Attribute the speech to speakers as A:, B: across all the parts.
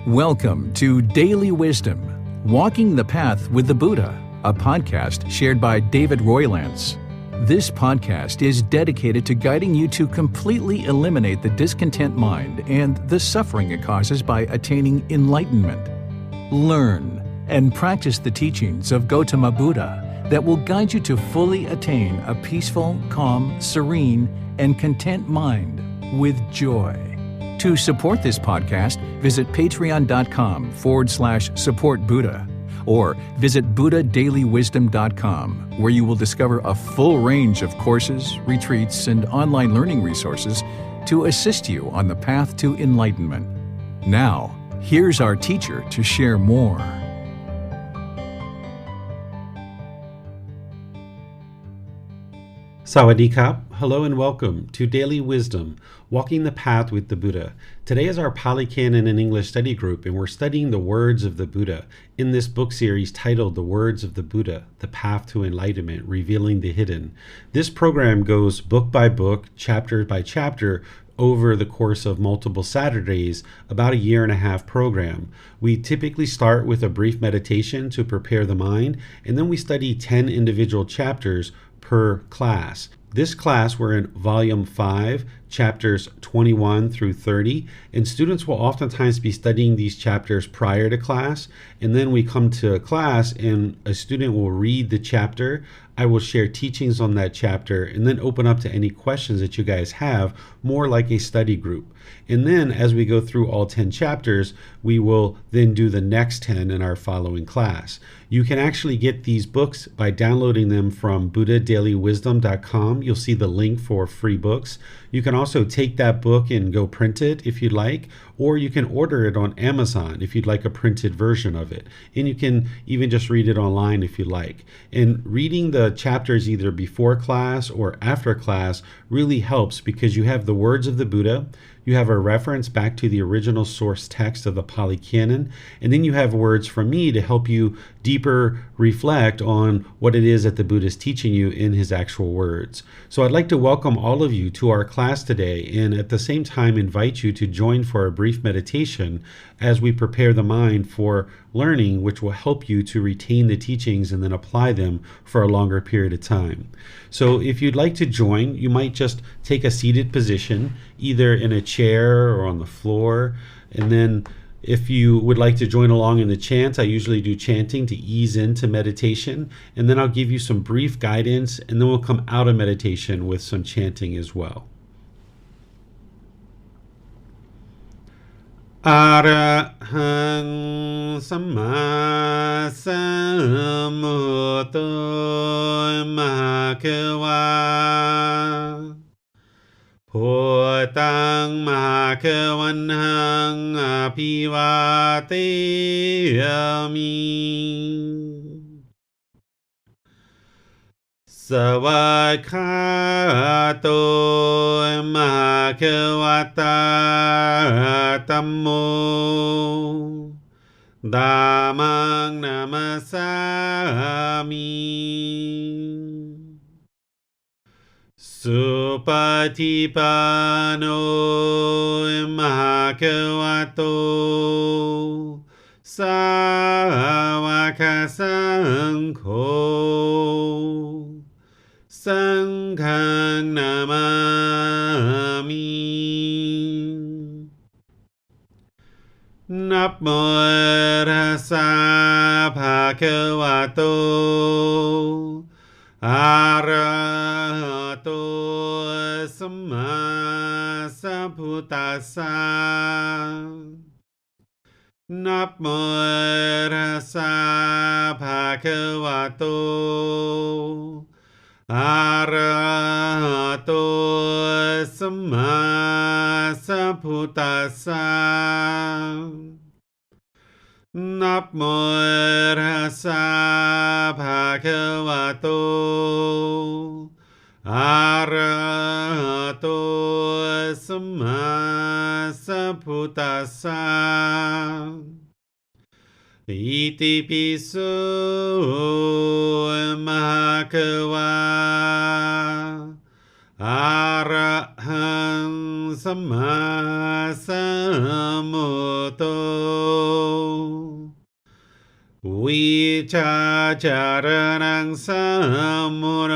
A: Welcome to Daily Wisdom, Walking the Path with the Buddha, a podcast shared by David Roylance. This podcast is dedicated to guiding you to completely eliminate the discontent mind and the suffering it causes by attaining enlightenment. Learn and practice the teachings of Gotama Buddha that will guide you to fully attain a peaceful, calm, serene, and content mind with joy. To support this podcast, visit patreon.com/support Buddha or visit buddhadailywisdom.com, where you will discover a full range of courses, retreats, and online learning resources to assist you on the path to enlightenment. Now, here's our teacher to share more.
B: Sawadee Kap. Hello and welcome to Daily Wisdom, Walking the Path with the Buddha. Today is our Pali Canon and English study group, and we're studying the words of the Buddha in this book series titled The Words of the Buddha, The Path to Enlightenment, Revealing the Hidden. This program goes book by book, chapter by chapter, over the course of multiple Saturdays, about a 1.5-year program. We typically start with a brief meditation to prepare the mind, and then we study 10 individual chapters per class. This class, we're in Volume 5, chapters 21 through 30, and students will oftentimes be studying these chapters prior to class, and then we come to class and a student will read the chapter. I will share teachings on that chapter and then open up to any questions that you guys have, more like a study group. And then as we go through all 10 chapters, we will then do the next 10 in our following class. You can actually get these books by downloading them from buddhadailywisdom.com. You'll see the link for free books. You can also take that book and go print it if you'd like, or you can order it on Amazon if you'd like a printed version of it. And you can even just read it online if you like. And reading the chapters either before class or after class really helps because you have the words of the Buddha, you have a reference back to the original source text of the Pali Canon, and then you have words from me to help you deeper reflect on what it is that the Buddha is teaching you in his actual words. So I'd like to welcome all of you to our class today, and at the same time invite you to join for a brief meditation as we prepare the mind for learning, which will help you to retain the teachings and then apply them for a longer period of time. So if you'd like to join, you might just take a seated position, either in a chair or on the floor. And then if you would like to join along in the chant, I usually do chanting to ease into meditation. And then I'll give you some brief guidance, and then we'll come out of meditation with some chanting as well. Arahang Samma Sambuddho Bhagava Bhutang Bhagavanhang Abhivateyami Savakhato Bhagavata Tammo Dhammang Namasami Supatipano Bhagavato Sāvaka Saṅkho Sanghang Namami Namo Tassa Bhagavato Arahato Samma Sambuddhassa Namo Tassa Bhagavato Arahato Samma Sambuddhassa Namo Tassa Bhagavato Arahato Samma Sambuddhassa Iti piso Bhagava Arahang Samma Sambuddho วิชาจารนังสัมมุโน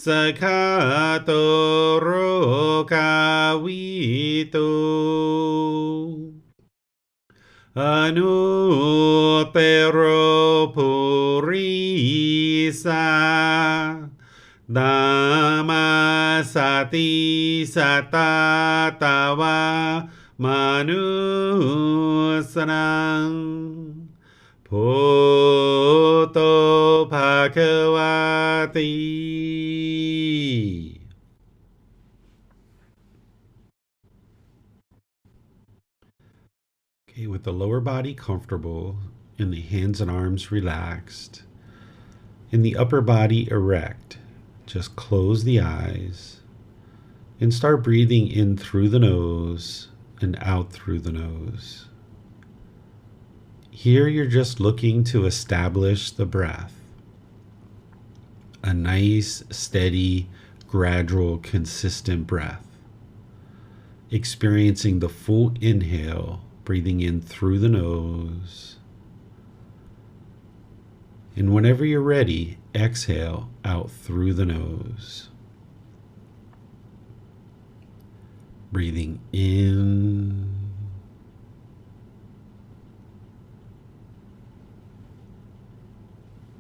B: สกขาโตโรกาวิโตอนุเตโรปุริสาดามาสติสัตตาตาวามนุสนังโพโตภาควาติ Okay, with the lower body comfortable and the hands and arms relaxed, and the upper body erect, just close the eyes and start breathing in through the nose and out through the nose. Here you're just looking to establish the breath. A nice, steady, gradual, consistent breath. Experiencing the full inhale, breathing in through the nose. And whenever you're ready, exhale out through the nose. Breathing in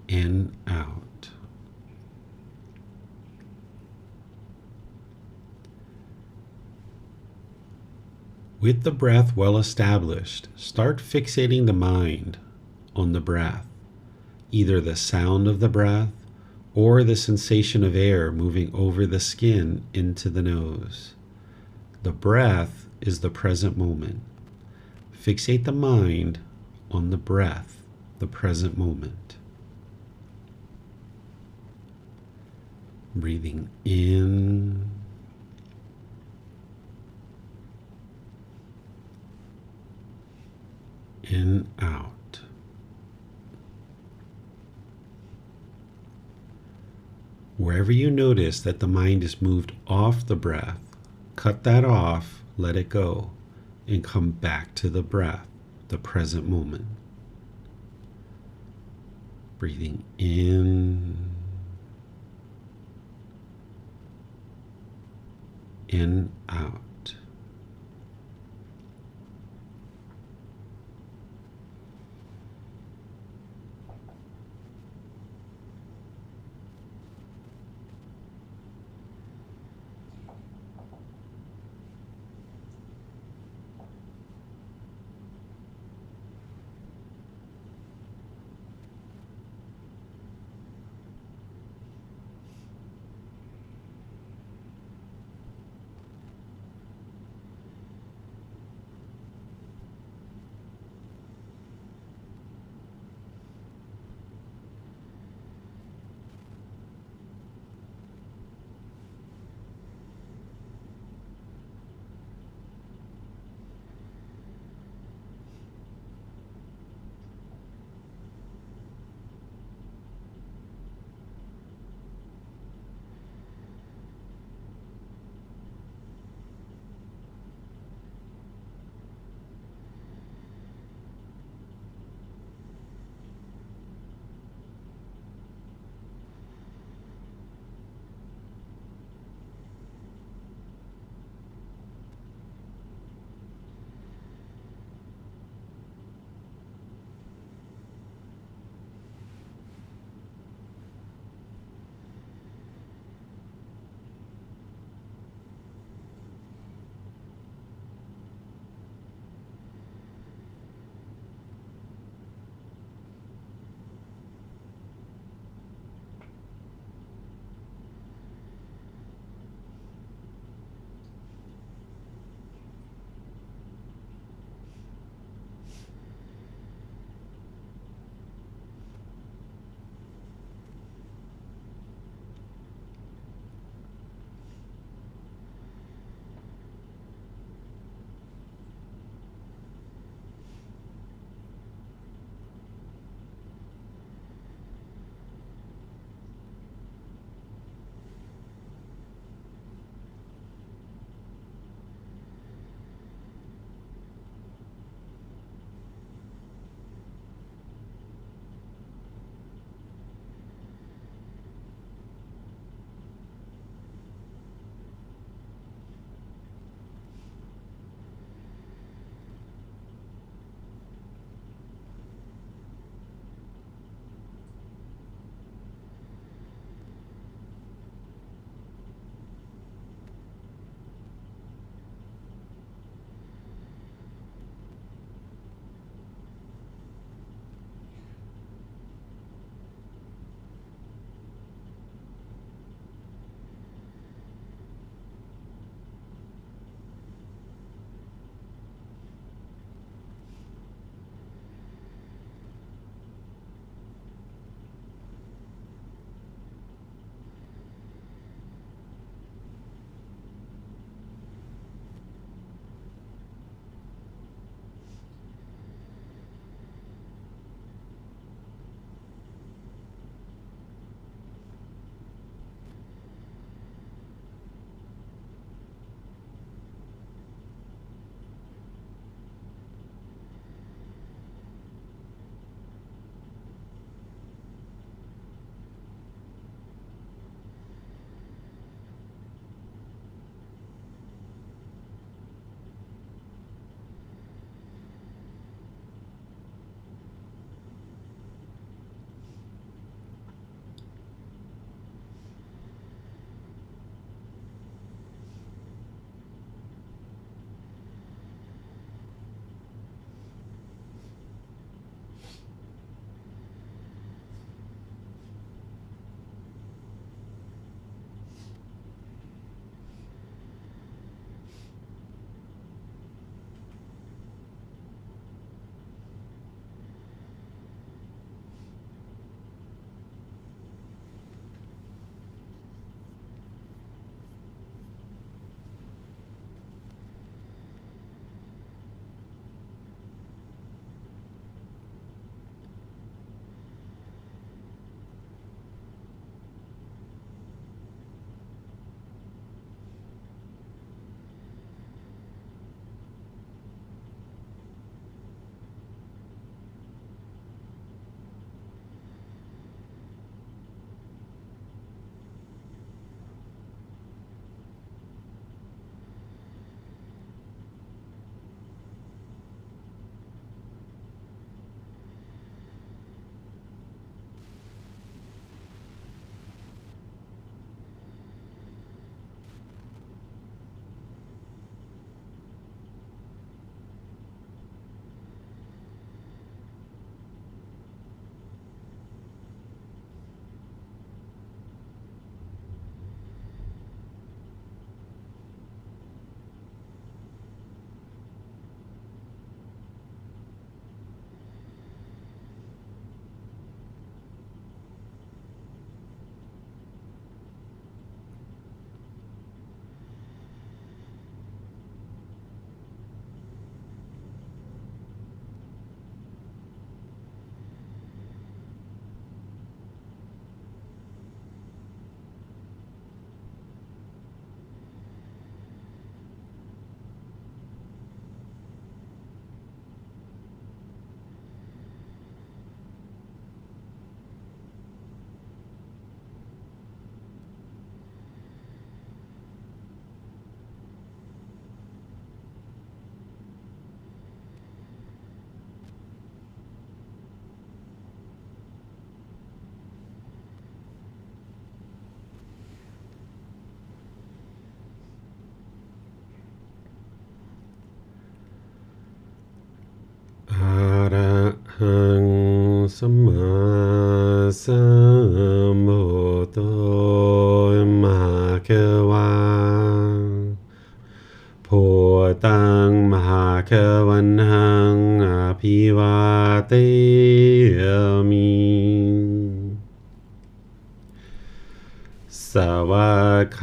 B: and out. With the breath well established, start fixating the mind on the breath, either the sound of the breath or the sensation of air moving over the skin into the nose. The breath is the present moment. Fixate the mind on the breath, the present moment. Breathing in and out. Wherever you notice that the mind is moved off the breath, cut that off, let it go, and come back to the breath, the present moment. Breathing in and out. sambuddho mahakeva Potang mahakavanhang apivateyami Savakato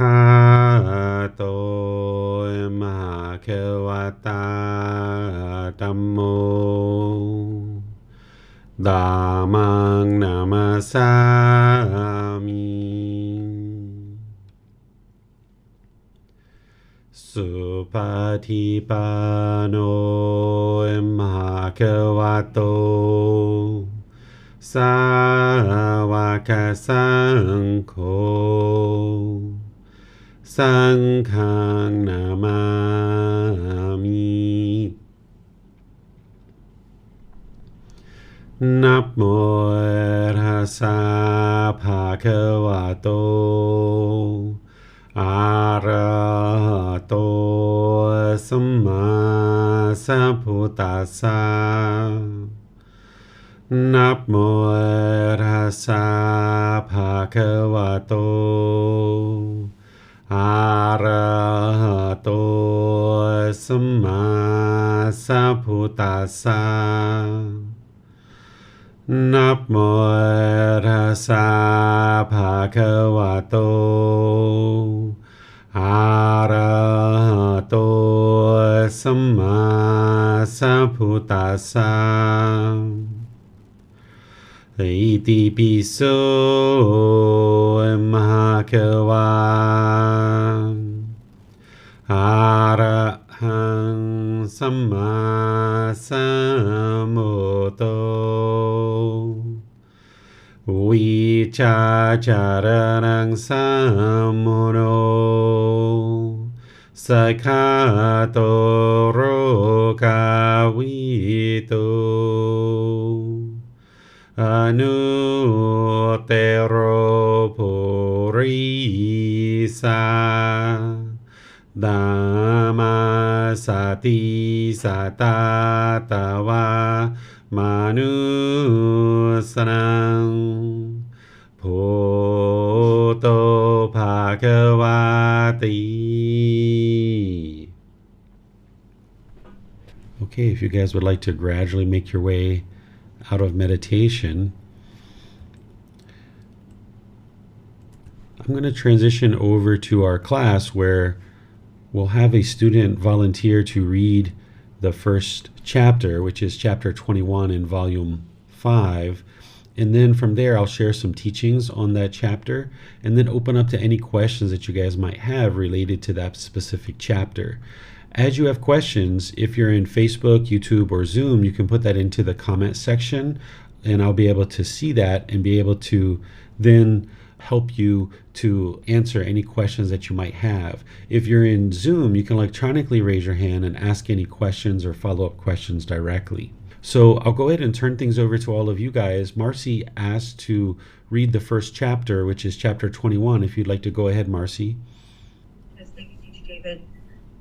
B: mahakavata Dhammo Dhammang namasami Supatipano mahakavato Savaka Sangho Sanghang namami Namo Tassa Bhagavato Arahato Samma Sambuddhassa Namo Tassa Bhagavato Arahato Samma Sambuddhassa Namo Tassa Bhagavato Arahato Samma Sambuddhassa Iti piso mahakavan Arahang Samma Sambuddho Vichacharanang Sammuno Sakato Rokavito Anutero Purisa Dhammasati Satatava Manusanang Poto Bhagavati. Okay, if you guys would like to gradually make your way out of meditation, I'm going to transition over to our class where we'll have a student volunteer to read the first chapter, which is chapter 21 in volume 5. And then from there, I'll share some teachings on that chapter and then open up to any questions that you guys might have related to that specific chapter. As you have questions, if you're in Facebook, YouTube, or Zoom, you can put that into the comment section and I'll be able to see that and be able to then help you to answer any questions that you might have. If you're in Zoom, you can electronically raise your hand and ask any questions or follow-up questions directly. So I'll go ahead and turn things over to all of you guys. Marcy asked to read the first chapter, which is chapter 21. If you'd like to go ahead, Marcy.
C: Yes, thank you, Teacher David.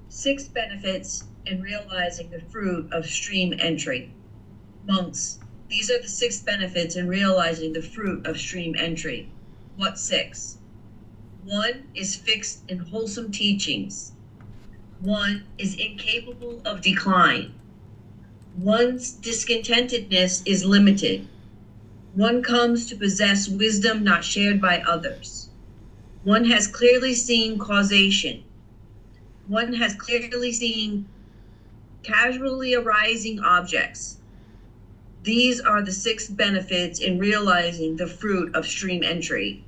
C: 6 benefits in realizing the fruit of stream entry. Monks, these are the 6 benefits in realizing the fruit of stream entry. What 6? 1 is fixed in wholesome teachings. 1 is incapable of decline. 1's discontentedness is limited. 1 comes to possess wisdom not shared by others. 1 has clearly seen causation. 1 has clearly seen casually arising objects. These are the 6 benefits in realizing the fruit of stream entry.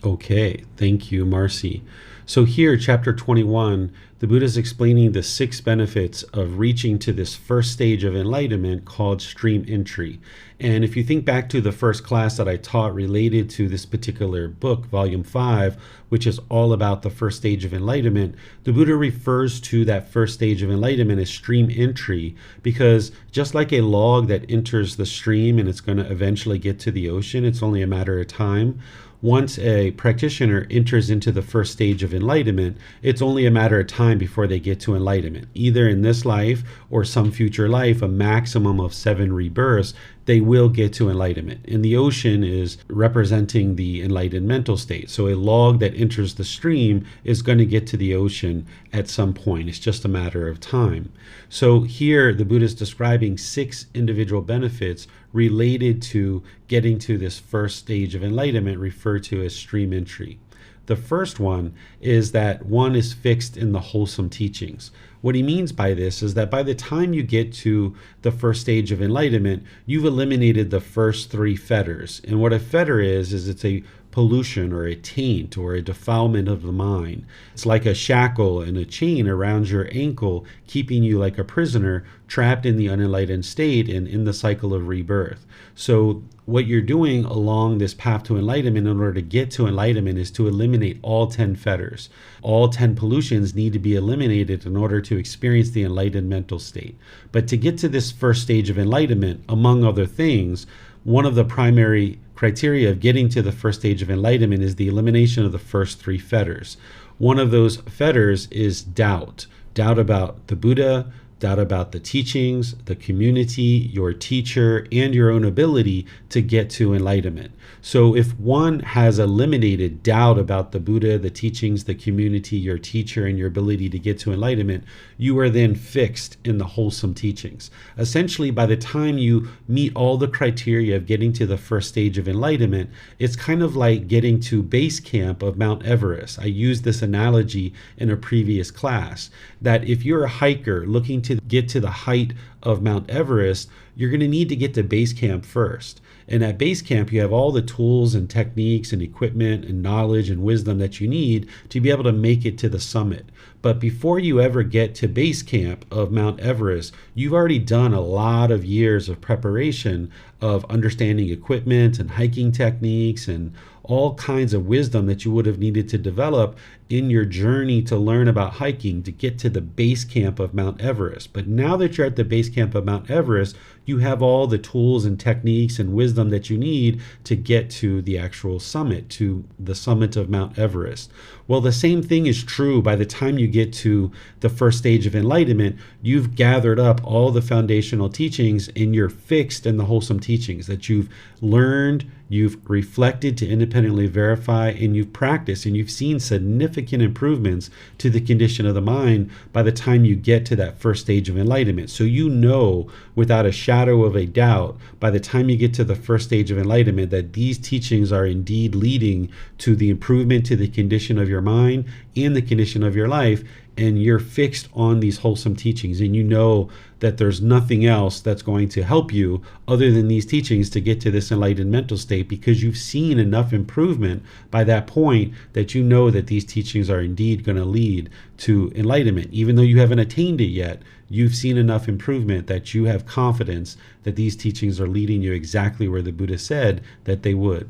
B: Okay, thank you, Marcy. So here, chapter 21, the Buddha is explaining the 6 benefits of reaching to this first stage of enlightenment called stream entry. And if you think back to the first class that I taught related to this particular book, volume 5, which is all about the first stage of enlightenment, the Buddha refers to that first stage of enlightenment as stream entry, because just like a log that enters the stream and it's going to eventually get to the ocean, it's only a matter of time. Once a practitioner enters into the first stage of enlightenment, it's only a matter of time before they get to enlightenment. Either in this life or some future life, a maximum of 7 rebirths, they will get to enlightenment. And the ocean is representing the enlightened mental state. So a log that enters the stream is going to get to the ocean at some point. It's just a matter of time. So here the Buddha is describing 6 individual benefits related to getting to this first stage of enlightenment, referred to as stream entry. The first one is that one is fixed in the wholesome teachings. What he means by this is that by the time you get to the first stage of enlightenment, you've eliminated the first 3 fetters. And what a fetter is it's a pollution or a taint or a defilement of the mind. It's like a shackle and a chain around your ankle, keeping you like a prisoner trapped in the unenlightened state and in the cycle of rebirth. So what you're doing along this path to enlightenment in order to get to enlightenment is to eliminate all 10 fetters. All 10 pollutions need to be eliminated in order to experience the enlightened mental state. But to get to this first stage of enlightenment, among other things, one of the primary criteria of getting to the first stage of enlightenment is the elimination of the first 3 fetters. One of those fetters is doubt. Doubt about the Buddha, doubt about the teachings, the community, your teacher, and your own ability to get to enlightenment. So if one has eliminated doubt about the Buddha, the teachings, the community, your teacher, and your ability to get to enlightenment, you are then fixed in the wholesome teachings. Essentially, by the time you meet all the criteria of getting to the first stage of enlightenment, it's kind of like getting to base camp of Mount Everest. I used this analogy in a previous class, that if you're a hiker looking to get to the height of Mount Everest, you're going to need to get to base camp first. And at base camp, you have all the tools and techniques and equipment and knowledge and wisdom that you need to be able to make it to the summit. But before you ever get to base camp of Mount Everest, you've already done a lot of years of preparation of understanding equipment and hiking techniques and all kinds of wisdom that you would have needed to develop in your journey to learn about hiking to get to the base camp of Mount Everest. But now that you're at the base camp of Mount Everest, you have all the tools and techniques and wisdom that you need to get to the actual summit, to the summit of Mount Everest. Well, the same thing is true by the time you get to the first stage of enlightenment. You've gathered up all the foundational teachings and you're fixed in the wholesome teachings that you've learned, you've reflected to independently verify, and you've practiced, and you've seen significant improvements to the condition of the mind by the time you get to that first stage of enlightenment. So you know without a shadow of a doubt by the time you get to the first stage of enlightenment that these teachings are indeed leading to the improvement to the condition of your mind and the condition of your life, and you're fixed on these wholesome teachings, and you know that there's nothing else that's going to help you other than these teachings to get to this enlightened mental state, because you've seen enough improvement by that point that you know that these teachings are indeed going to lead to enlightenment. Even though you haven't attained it yet, you've seen enough improvement that you have confidence that these teachings are leading you exactly where the Buddha said that they would.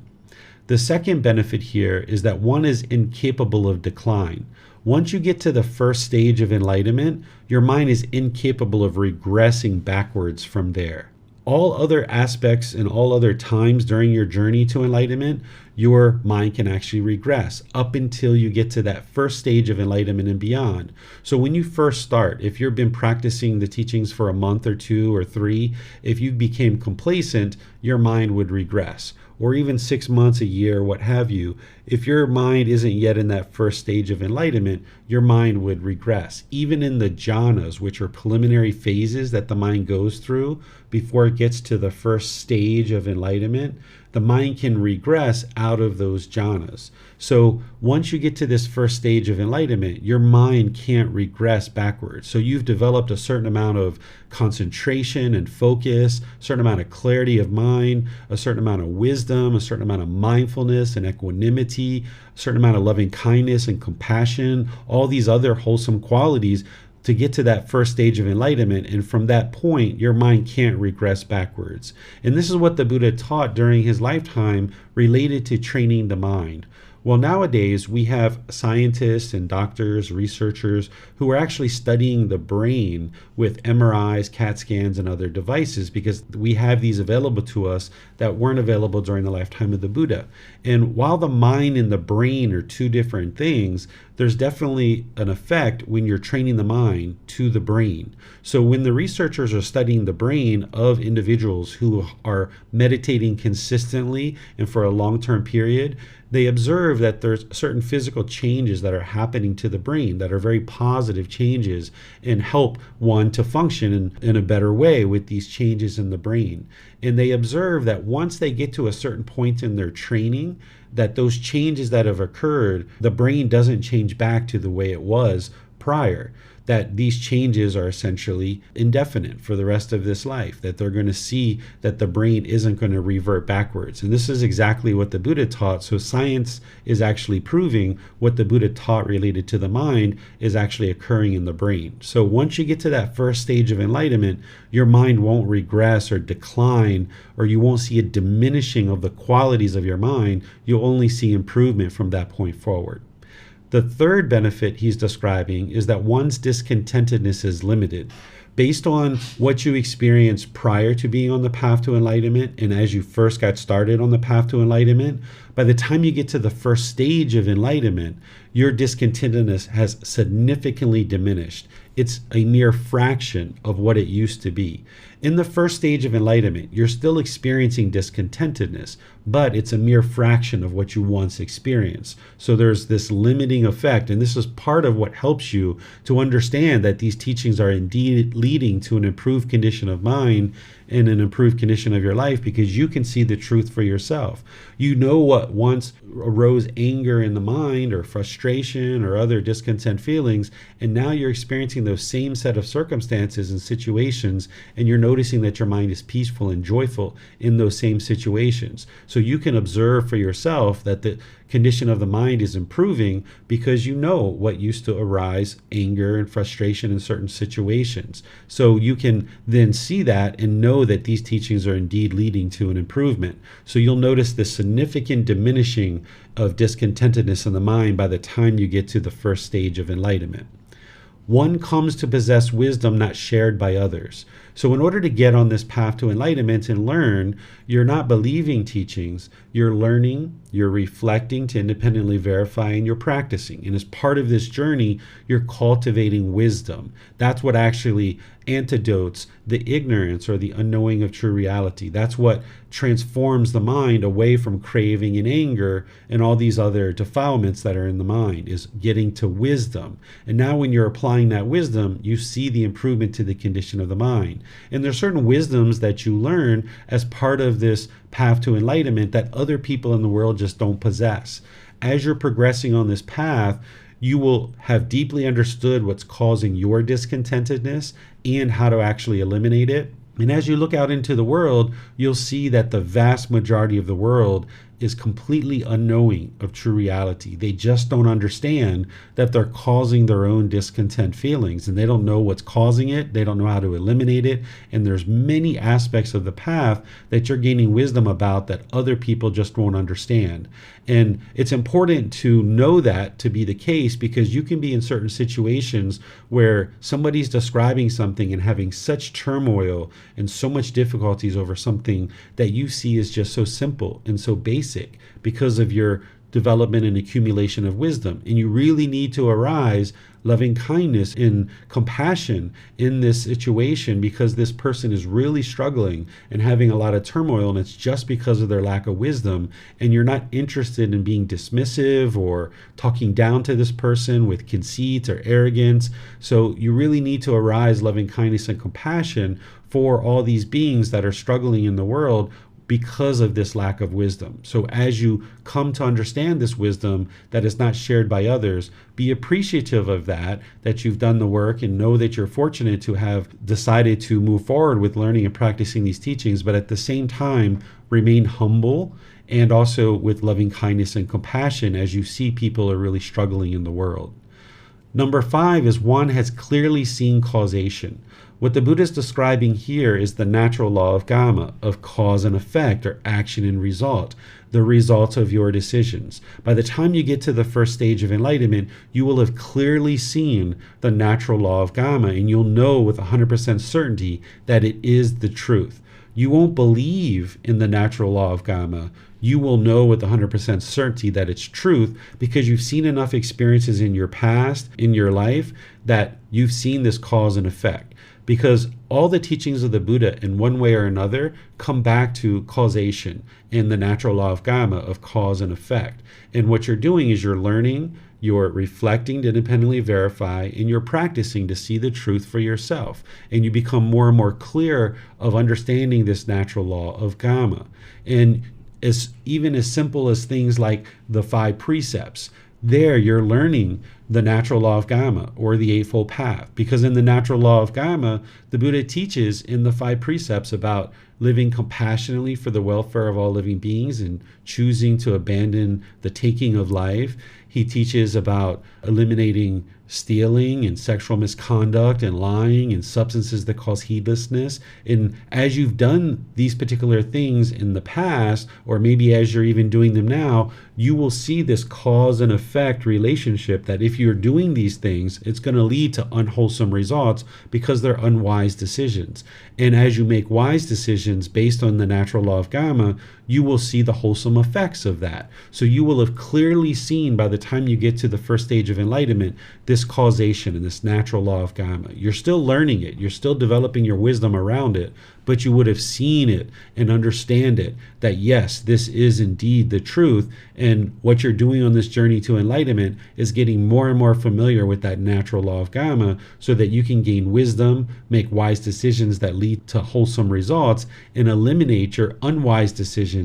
B: The second benefit here is that one is incapable of decline. Once you get to the first stage of enlightenment, your mind is incapable of regressing backwards from there. All other aspects and all other times during your journey to enlightenment, your mind can actually regress up until you get to that first stage of enlightenment and beyond. So when you first start, if you've been practicing the teachings for a month or 2 or 3, if you became complacent, your mind would regress. Or even 6 months, a year, what have you. If your mind isn't yet in that first stage of enlightenment, your mind would regress. Even in the jhanas, which are preliminary phases that the mind goes through before it gets to the first stage of enlightenment, the mind can regress out of those jhanas. So once you get to this first stage of enlightenment, your mind can't regress backwards. So you've developed a certain amount of concentration and focus, a certain amount of clarity of mind, a certain amount of wisdom, a certain amount of mindfulness and equanimity, a certain amount of loving kindness and compassion, all these other wholesome qualities to get to that first stage of enlightenment. And from that point, your mind can't regress backwards. And this is what the Buddha taught during his lifetime related to training the mind. Well, nowadays we have scientists and doctors, researchers who are actually studying the brain with MRIs, CAT scans, and other devices, because we have these available to us that weren't available during the lifetime of the Buddha. And while the mind and the brain are two different things, there's definitely an effect when you're training the mind to the brain. So when the researchers are studying the brain of individuals who are meditating consistently and for a long-term period, they observe that there's certain physical changes that are happening to the brain that are very positive changes and help one to function in a better way with these changes in the brain. And they observe that once they get to a certain point in their training, that those changes that have occurred, the brain doesn't change back to the way it was prior. That these changes are essentially indefinite for the rest of this life, that they're going to see that the brain isn't going to revert backwards. And this is exactly what the Buddha taught. So science is actually proving what the Buddha taught related to the mind is actually occurring in the brain. So once you get to that first stage of enlightenment, your mind won't regress or decline, or you won't see a diminishing of the qualities of your mind. You'll only see improvement from that point forward. The third benefit he's describing is that one's discontentedness is limited. Based on what you experienced prior to being on the path to enlightenment, and as you first got started on the path to enlightenment, by the time you get to the first stage of enlightenment, your discontentedness has significantly diminished. It's a mere fraction of what it used to be. In the first stage of enlightenment, you're still experiencing discontentedness, but it's a mere fraction of what you once experienced. So there's this limiting effect, and this is part of what helps you to understand that these teachings are indeed leading to an improved condition of mind and an improved condition of your life, because you can see the truth for yourself. You know what once arose anger in the mind or frustration or other discontent feelings, and now you're experiencing those same set of circumstances and situations, and you're noticing that your mind is peaceful and joyful in those same situations. So you can observe for yourself that the condition of the mind is improving because you know what used to arise anger and frustration in certain situations. So you can then see that and know that these teachings are indeed leading to an improvement. So you'll notice the significant diminishing of discontentedness in the mind by the time you get to the first stage of enlightenment. One comes to possess wisdom not shared by others. So in order to get on this path to enlightenment and learn, you're not believing teachings, you're learning, you're reflecting to independently verify, and you're practicing. And as part of this journey, you're cultivating wisdom. That's what actually antidotes the ignorance or the unknowing of true reality. That's what transforms the mind away from craving and anger and all these other defilements that are in the mind, is getting to wisdom. And now when you're applying that wisdom, you see the improvement to the condition of the mind. And there's certain wisdoms that you learn as part of this path to enlightenment that other people in the world just don't possess. As you're progressing on this path, you will have deeply understood what's causing your discontentedness and how to actually eliminate it. And as you look out into the world, you'll see that the vast majority of the world is completely unknowing of true reality. They just don't understand that they're causing their own discontent feelings, and they don't know what's causing it. They don't know how to eliminate it. And there's many aspects of the path that you're gaining wisdom about that other people just won't understand. And it's important to know that to be the case, because you can be in certain situations where somebody's describing something and having such turmoil and so much difficulties over something that you see is just so simple and so basic because of your development and accumulation of wisdom. And you really need to arise loving kindness and compassion in this situation, because this person is really struggling and having a lot of turmoil, and it's just because of their lack of wisdom. And you're not interested in being dismissive or talking down to this person with conceit or arrogance. So you really need to arise loving kindness and compassion for all these beings that are struggling in the world because of this lack of wisdom. So as you come to understand this wisdom that is not shared by others, be appreciative of that you've done the work, and know that you're fortunate to have decided to move forward with learning and practicing these teachings, but at the same time, remain humble and also with loving kindness and compassion as you see people are really struggling in the world. Number 5 is one has clearly seen causation. What the Buddha is describing here is the natural law of Gama, of cause and effect, or action and result, the results of your decisions. By the time you get to the first stage of enlightenment, you will have clearly seen the natural law of Gama, and you'll know with 100% certainty that it is the truth. You won't believe in the natural law of Gama. You will know with 100% certainty that it's truth because you've seen enough experiences in your past, in your life, that you've seen this cause and effect. Because all the teachings of the Buddha, in one way or another, come back to causation and the natural law of Gama, of cause and effect. And what you're doing is you're learning, you're reflecting to independently verify, and you're practicing to see the truth for yourself. And you become more and more clear of understanding this natural law of Gama. And even as simple as things like the 5 precepts, there you're learning the natural law of Gama, or the Eightfold Path. Because in the natural law of Gama, the Buddha teaches in the 5 precepts about living compassionately for the welfare of all living beings and choosing to abandon the taking of life. He teaches about eliminating stealing and sexual misconduct and lying and substances that cause heedlessness. And as you've done these particular things in the past, or maybe as you're even doing them now, you will see this cause and effect relationship that if you're doing these things, it's going to lead to unwholesome results because they're unwise decisions. And as you make wise decisions based on the natural law of Gama, you will see the wholesome effects of that. So you will have clearly seen by the time you get to the first stage of enlightenment, this causation and this natural law of Gama. You're still learning it. You're still developing your wisdom around it, but you would have seen it and understand it, that yes, this is indeed the truth. And what you're doing on this journey to enlightenment is getting more and more familiar with that natural law of Gama so that you can gain wisdom, make wise decisions that lead to wholesome results, and eliminate your unwise decisions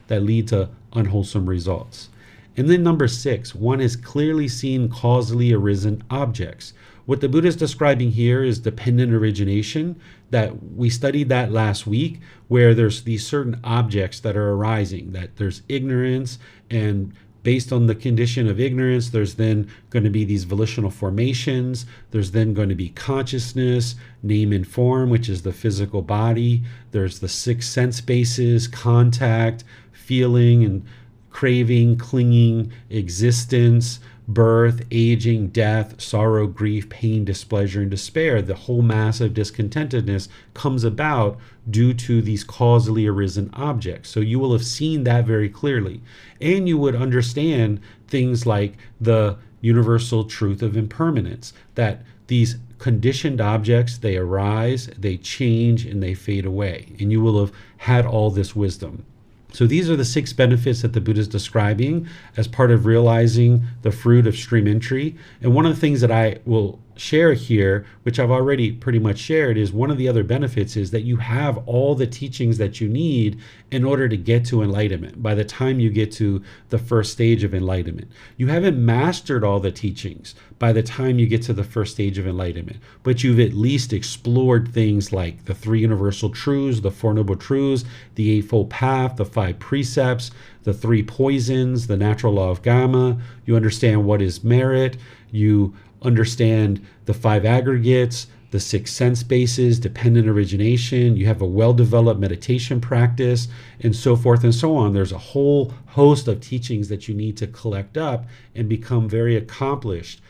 B: that lead to unwholesome results. And then number 6, one has clearly seen causally arisen objects. What the Buddha is describing here is dependent origination, that we studied that last week, where there's these certain objects that are arising, that there's ignorance, and based on the condition of ignorance, there's then going to be these volitional formations. There's then going to be consciousness, name and form, which is the physical body. There's the 6 sense bases, contact, feeling, and craving, clinging, existence, birth, aging, death, sorrow, grief, pain, displeasure, and despair. The whole mass of discontentedness comes about due to these causally arisen objects. So you will have seen that very clearly. And you would understand things like the universal truth of impermanence, that these conditioned objects, they arise, they change, and they fade away. And you will have had all this wisdom. So these are the 6 benefits that the Buddha is describing as part of realizing the fruit of stream entry. And one of the things that I will share here, which I've already pretty much shared, is one of the other benefits is that you have all the teachings that you need in order to get to enlightenment. By the time you get to the first stage of enlightenment, you haven't mastered all the teachings by the time you get to the first stage of enlightenment, but you've at least explored things like the 3 universal truths, the 4 noble truths, the Eightfold Path, the 5 precepts, the 3 poisons, the natural law of Gama. You understand what is merit. You understand the 5 aggregates, the 6 sense bases, dependent origination. You have a well-developed meditation practice, and so forth and so on. There's a whole host of teachings that you need to collect up and become very accomplished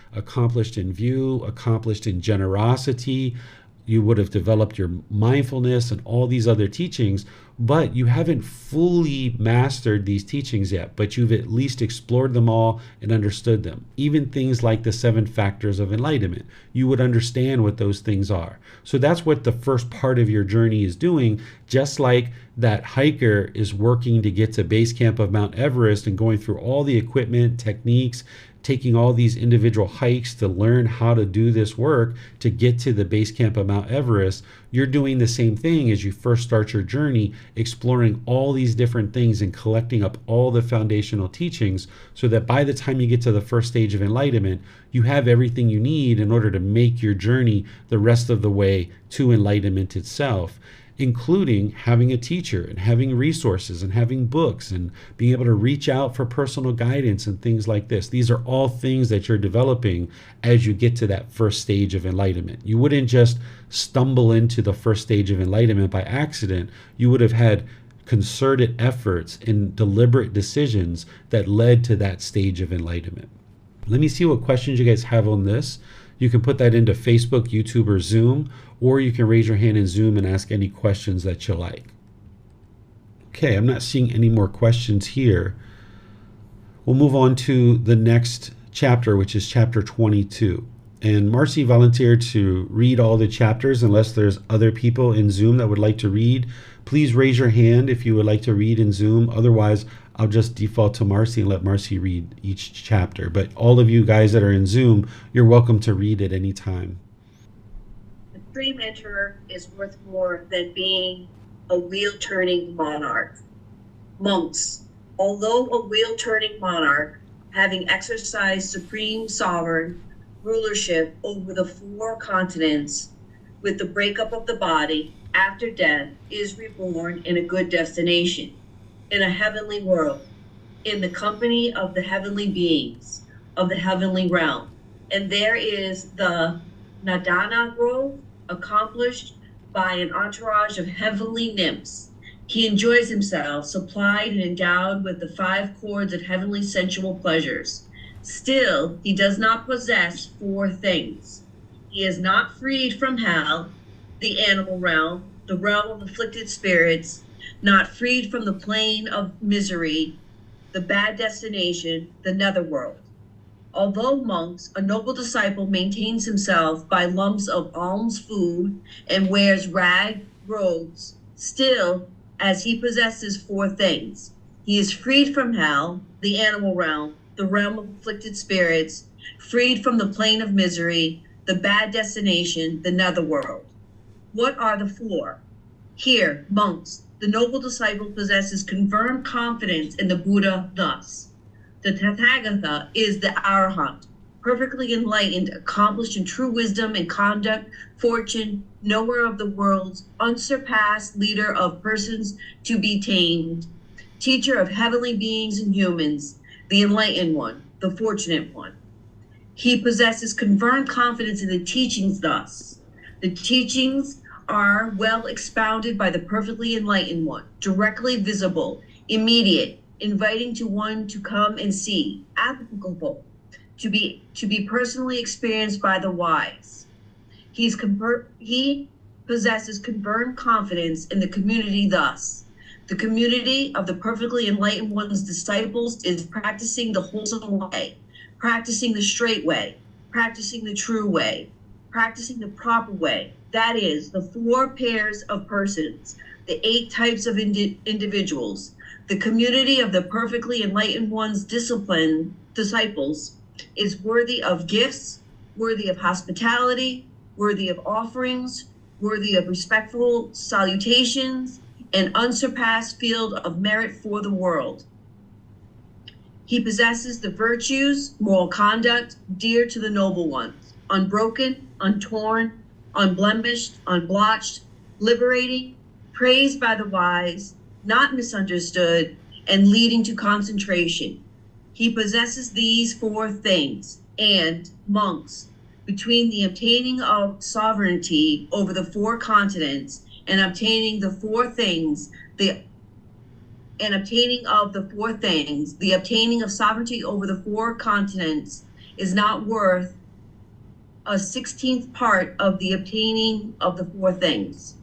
B: in view, accomplished in generosity. You would have developed your mindfulness and all these other teachings, but you haven't fully mastered these teachings yet, but you've at least explored them all and understood them. Even things like the 7 factors of enlightenment, you would understand what those things are. So that's what the first part of your journey is doing, just like that hiker is working to get to base camp of Mount Everest and going through all the equipment, techniques, taking all these individual hikes to learn how to do this work to get to the base camp of Mount Everest. You're doing the same thing as you first start your journey, exploring all these different things and collecting up all the foundational teachings so that by the time you get to the first stage of enlightenment, you have everything you need in order to make your journey the rest of the way to enlightenment itself. including having a teacher and having resources and having books and being able to reach out for personal guidance and things like this. These are all things that you're developing as you get to that first stage of enlightenment. You wouldn't just stumble into the first stage of enlightenment by accident. You would have had concerted efforts and deliberate decisions that led to that stage of enlightenment. Let me see what questions you guys have on this. You can put that into Facebook, YouTube, or Zoom, or you can raise your hand in Zoom and ask any questions that you like. Okay, I'm not seeing any more questions here. We'll move on to the next chapter, which is chapter 22. And Marcy volunteered to read all the chapters. Unless there's other people in Zoom that would like to read, please raise your hand if you would like to read in Zoom. Otherwise, I'll just default to Marcy and let Marcy read each chapter. But all of you guys that are in Zoom, you're welcome to read at any time.
C: The dream enterer is worth more than being a wheel-turning monarch. Monks, although a wheel-turning monarch, having exercised supreme sovereign rulership over the 4 continents, with the breakup of the body after death, is reborn in a good destination, in a heavenly world, in the company of the heavenly beings of the heavenly realm. And there is the Nadana grove accomplished by an entourage of heavenly nymphs. He enjoys himself, supplied and endowed with the 5 chords of heavenly sensual pleasures. Still, he does not possess 4 things. He is not freed from hell, the animal realm, the realm of afflicted spirits, not freed from the plane of misery, the bad destination, the netherworld. Although monks, a noble disciple maintains himself by lumps of alms food and wears rag robes, still, as he possesses 4 things, he is freed from hell, the animal realm, the realm of afflicted spirits, freed from the plane of misery, the bad destination, the netherworld. What are the 4? Here, monks, the noble disciple possesses confirmed confidence in the Buddha thus. The Tathagata is the Arahant, perfectly enlightened, accomplished in true wisdom and conduct, fortune, knower of the worlds, unsurpassed, leader of persons to be tamed, teacher of heavenly beings and humans, the enlightened one, the fortunate one. He possesses confirmed confidence in the teachings thus. The teachings are well expounded by the perfectly enlightened one, directly visible, immediate, inviting to one to come and see, applicable, to be personally experienced by the wise. He possesses confirmed confidence in the community thus. The community of the perfectly enlightened one's disciples is practicing the wholesome way, practicing the straight way, practicing the true way, practicing the proper way. That is, the 4 pairs of persons, the 8 types of individuals. The community of the perfectly enlightened one's disciples is worthy of gifts, worthy of hospitality, worthy of offerings, worthy of respectful salutations, an unsurpassed field of merit for the world. He possesses the virtues, moral conduct, dear to the noble ones, unbroken, untorn, unblemished, unblotched, liberating, praised by the wise, not misunderstood, and leading to concentration. He possesses these 4 things, and monks, between the obtaining of sovereignty over the 4 continents and obtaining the 4 things, the obtaining of sovereignty over the 4 continents is not worth a 16th part of the obtaining of the 4 things.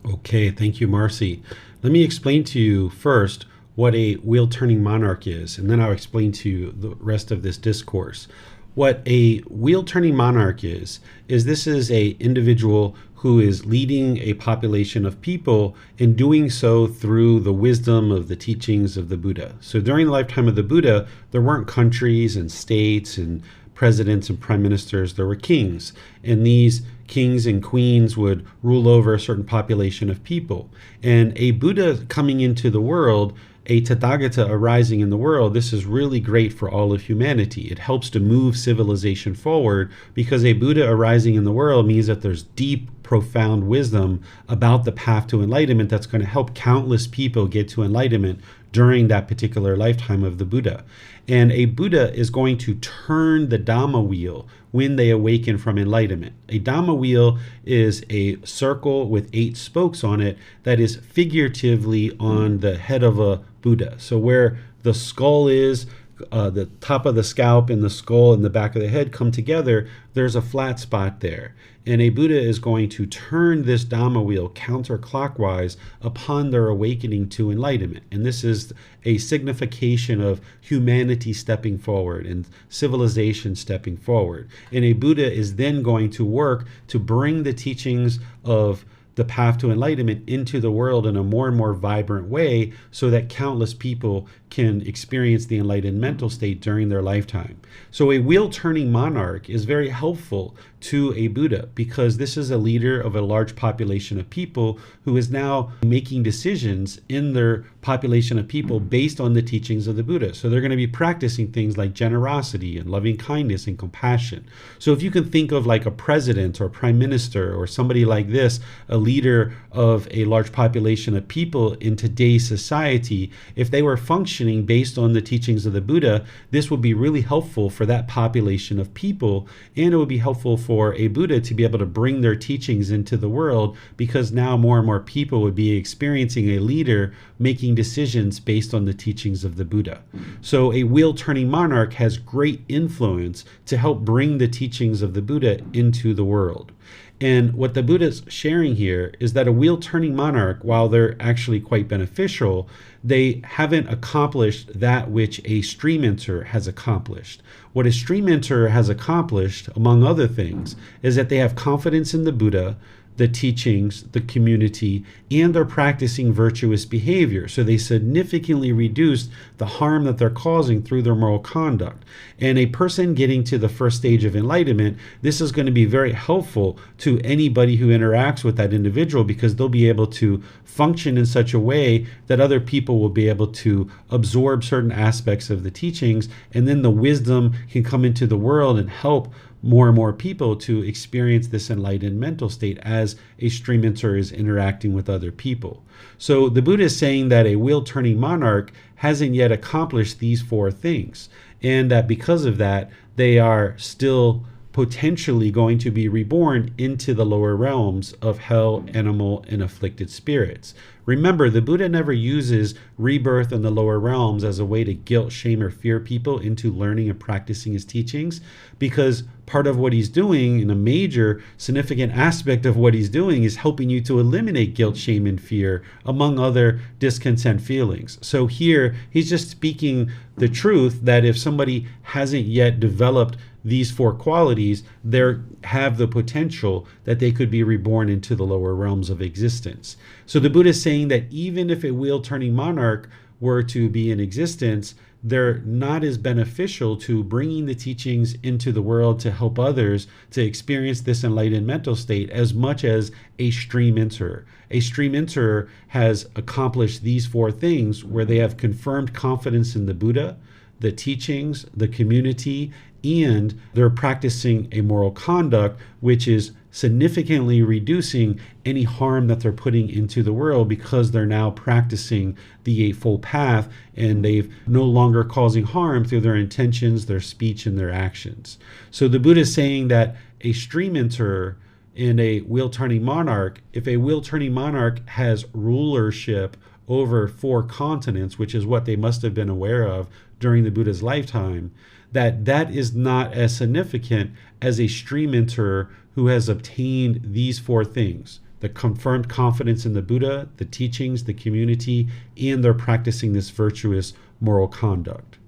B: Okay, thank you, Marcy. Let me explain to you first what a wheel-turning monarch is, and then I'll explain to you the rest of this discourse. What a wheel-turning monarch is this is a individual who is leading a population of people and doing so through the wisdom of the teachings of the Buddha. So during the lifetime of the Buddha, there weren't countries and states and presidents and prime ministers, there were kings. And these kings and queens would rule over a certain population of people. And a Buddha coming into the world a Tathagata arising in the world, this is really great for all of humanity. It helps to move civilization forward, because a Buddha arising in the world means that there's deep, profound wisdom about the path to enlightenment that's going to help countless people get to enlightenment during that particular lifetime of the Buddha. And a Buddha is going to turn the Dhamma wheel when they awaken from enlightenment. A Dhamma wheel is a circle with 8 spokes on it that is figuratively on the head of a Buddha. So where the skull is, the top of the scalp and the skull and the back of the head come together, there's a flat spot there. And a Buddha is going to turn this Dhamma wheel counterclockwise upon their awakening to enlightenment. And this is a signification of humanity stepping forward and civilization stepping forward. And a Buddha is then going to work to bring the teachings of the path to enlightenment into the world in a more and more vibrant way, so that countless people can experience the enlightened mental state during their lifetime. So a wheel-turning monarch is very helpful to a Buddha, because this is a leader of a large population of people who is now making decisions in their population of people based on the teachings of the Buddha. So they're going to be practicing things like generosity and loving kindness and compassion. So if you can think of like a president or prime minister or somebody like this, a leader of a large population of people in today's society, if they were functioning based on the teachings of the Buddha, this would be really helpful for that population of people, and it would be helpful for a Buddha to be able to bring their teachings into the world, because now more and more people would be experiencing a leader making decisions based on the teachings of the Buddha. So a wheel-turning monarch has great influence to help bring the teachings of the Buddha into the world. And what the Buddha is sharing here is that a wheel-turning monarch, while they're actually quite beneficial, they haven't accomplished that which a stream enterer has accomplished. What a stream enterer has accomplished, among other things, is that they have confidence in the Buddha, the teachings, the community, and they're practicing virtuous behavior. So they significantly reduce the harm that they're causing through their moral conduct. And a person getting to the first stage of enlightenment, this is going to be very helpful to anybody who interacts with that individual, because they'll be able to function in such a way that other people will be able to absorb certain aspects of the teachings, and then the wisdom can come into the world and help more and more people to experience this enlightened mental state as a stream enterer is interacting with other people. So the Buddha is saying that a wheel-turning monarch hasn't yet accomplished these 4 things, and that because of that, they are still potentially going to be reborn into the lower realms of hell, animal, and afflicted spirits. Remember, the Buddha never uses rebirth in the lower realms as a way to guilt, shame, or fear people into learning and practicing his teachings, because part of what he's doing, and a major significant aspect of what he's doing, is helping you to eliminate guilt, shame, and fear, among other discontent feelings. So here, he's just speaking the truth that if somebody hasn't yet developed these 4 qualities, they have the potential that they could be reborn into the lower realms of existence. So the Buddha is saying that even if a wheel-turning monarch were to be in existence, they're not as beneficial to bringing the teachings into the world to help others to experience this enlightened mental state as much as a stream enterer. A stream enterer has accomplished these 4 things, where they have confirmed confidence in the Buddha, the teachings, the community, and they're practicing a moral conduct which is significantly reducing any harm that they're putting into the world, because they're now practicing the Eightfold Path, and they've no longer causing harm through their intentions, their speech, and their actions. So the Buddha is saying that a stream enterer and a wheel-turning monarch, if a wheel-turning monarch has rulership over 4 continents, which is what they must have been aware of during the Buddha's lifetime, that is not as significant as a stream enterer who has obtained these 4 things: the confirmed confidence in the Buddha, the teachings, the community, and they're practicing this virtuous moral conduct.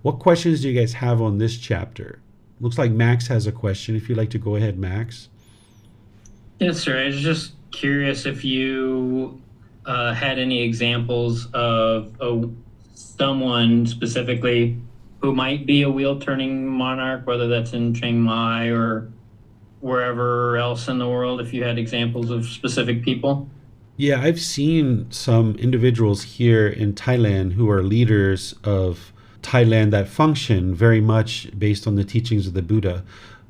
B: What questions do you guys have on this chapter? Looks like Max has a question. If you'd like to go ahead, Max.
D: Yes, sir. I was just curious if you had any examples of someone specifically who might be a wheel-turning monarch, whether that's in Chiang Mai or wherever else in the world, if you had examples of specific people.
B: Yeah, I've seen some individuals here in Thailand who are leaders of Thailand that function very much based on the teachings of the Buddha.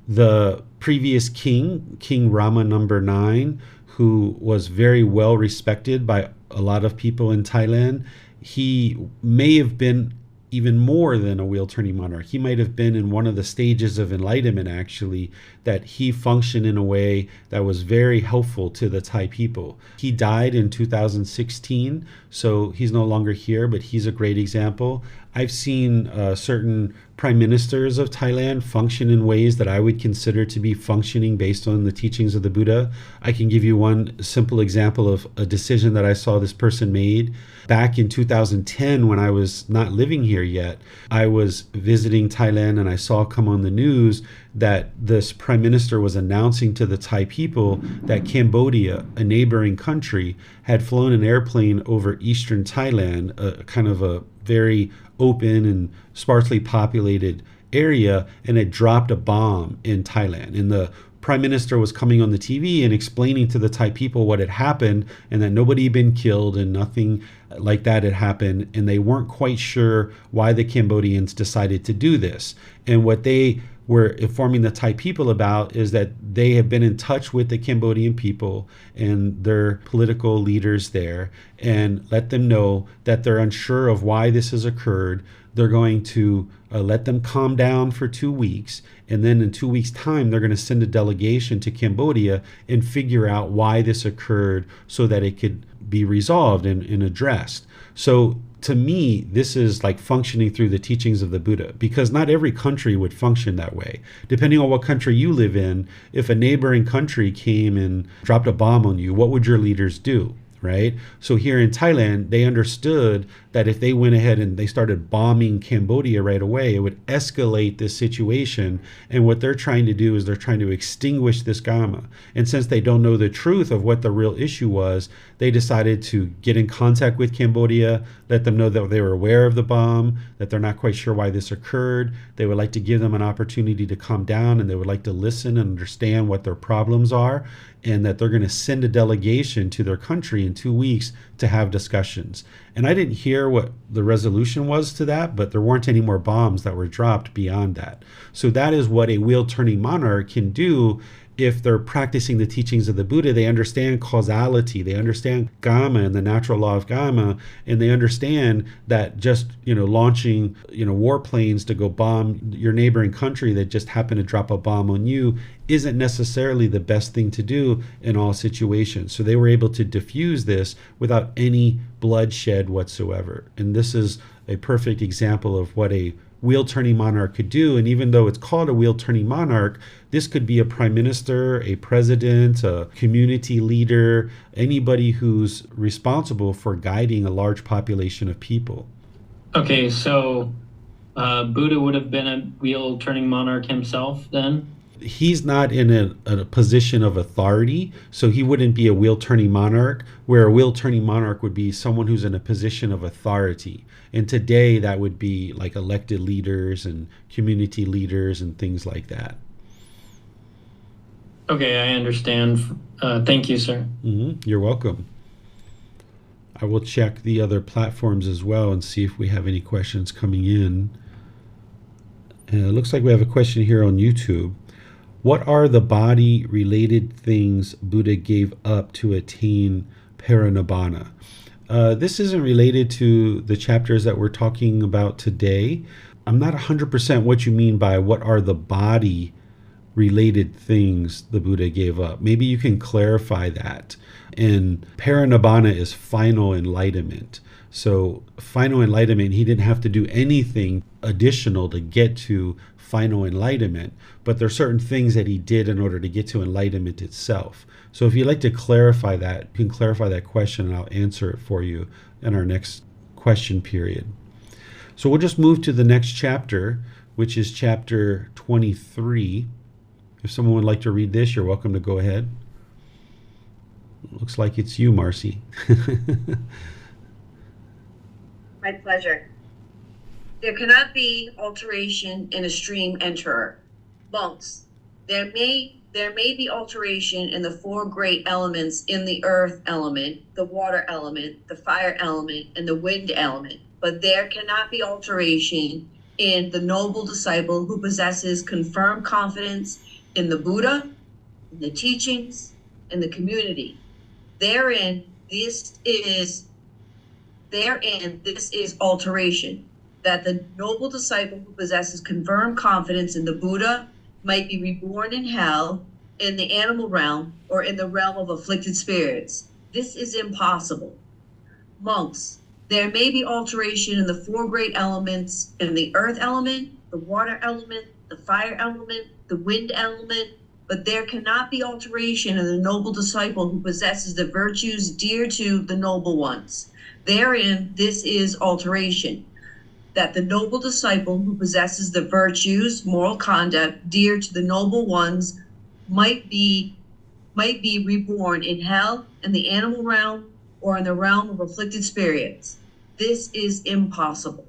B: The previous king, King Rama number 9, who was very well respected by a lot of people in Thailand, he may have been even more than a wheel turning monarch. He might have been in one of the stages of enlightenment, actually, that he functioned in a way that was very helpful to the Thai people. He died in 2016, so he's no longer here, but he's a great example. I've seen certain prime ministers of Thailand function in ways that I would consider to be functioning based on the teachings of the Buddha. I can give you one simple example of a decision that I saw this person made. Back in 2010, when I was not living here yet, I was visiting Thailand and I saw come on the news that this prime minister was announcing to the Thai people that Cambodia, a neighboring country, had flown an airplane over eastern Thailand, a kind of a very open and sparsely populated area, and had dropped a bomb in Thailand. And the prime minister was coming on the TV and explaining to the Thai people what had happened and that nobody had been killed and nothing like that had happened. And they weren't quite sure why the Cambodians decided to do this. And what they were informing the Thai people about is that they have been in touch with the Cambodian people and their political leaders there and let them know that they're unsure of why this has occurred. They're going to let them calm down for 2 weeks. And then in 2 weeks' time, they're going to send a delegation to Cambodia and figure out why this occurred so that it could be resolved and addressed. So to me, this is like functioning through the teachings of the Buddha, because not every country would function that way. Depending on what country you live in, if a neighboring country came and dropped a bomb on you, what would your leaders do? Right? So here in Thailand, they understood that if they went ahead and they started bombing Cambodia right away, it would escalate this situation. And what they're trying to do is they're trying to extinguish this Gama. And since they don't know the truth of what the real issue was, they decided to get in contact with Cambodia, let them know that they were aware of the bomb, that they're not quite sure why this occurred. They would like to give them an opportunity to calm down, and they would like to listen and understand what their problems are, and that they're going to send a delegation to their country in 2 weeks to have discussions. And I didn't hear what the resolution was to that, but there weren't any more bombs that were dropped beyond that. So that is what a wheel-turning monarch can do. If they're practicing the teachings of the Buddha, they understand causality, they understand Gama and the natural law of Gama, and they understand that just, launching, warplanes to go bomb your neighboring country that just happened to drop a bomb on you isn't necessarily the best thing to do in all situations. So they were able to diffuse this without any bloodshed whatsoever. And this is a perfect example of what a wheel-turning monarch could do. And even though it's called a wheel-turning monarch, this could be a prime minister, a president, a community leader, anybody who's responsible for guiding a large population of people.
D: Okay, so Buddha would have been a wheel-turning monarch himself then?
B: He's not in a position of authority, so he wouldn't be a wheel-turning monarch, where a wheel-turning monarch would be someone who's in a position of authority. And today that would be like elected leaders and community leaders and things like that.
D: Okay, I understand. Thank you, sir.
B: You're welcome. I will check the other platforms as well and see if we have any questions coming in. It looks like we have a question here on YouTube. What are the body-related things Buddha gave up to attain parinibbana? This isn't related to the chapters that we're talking about today. I'm not 100% what you mean by what are the body-related things the Buddha gave up. Maybe you can clarify that. And parinibbana is final enlightenment. So final enlightenment, he didn't have to do anything additional to get to final enlightenment, but there are certain things that he did in order to get to enlightenment itself. So if you'd like to clarify that, you can clarify that question and I'll answer it for you in our next question period. So we'll just move to the next chapter, which is chapter 23. If someone would like to read this, you're welcome to go ahead. Looks like it's you, Marcy.
C: My pleasure. There cannot be alteration in a stream enterer. Monks, there there may be alteration in the four great elements in the earth element, the water element, the fire element, and the wind element, but there cannot be alteration in the noble disciple who possesses confirmed confidence in the Buddha, in the teachings, in the community. Therein, this is alteration, that the noble disciple who possesses confirmed confidence in the Buddha might be reborn in hell, in the animal realm, or in the realm of afflicted spirits. This is impossible. Monks, there may be alteration in the four great elements, in the earth element, the water element, the fire element, the wind element, but there cannot be alteration in the noble disciple who possesses the virtues dear to the noble ones. Therein, this is alteration, that the noble disciple who possesses the virtues, moral conduct dear to the noble ones might be reborn in hell, in the animal realm, or in the realm of afflicted spirits. This is impossible.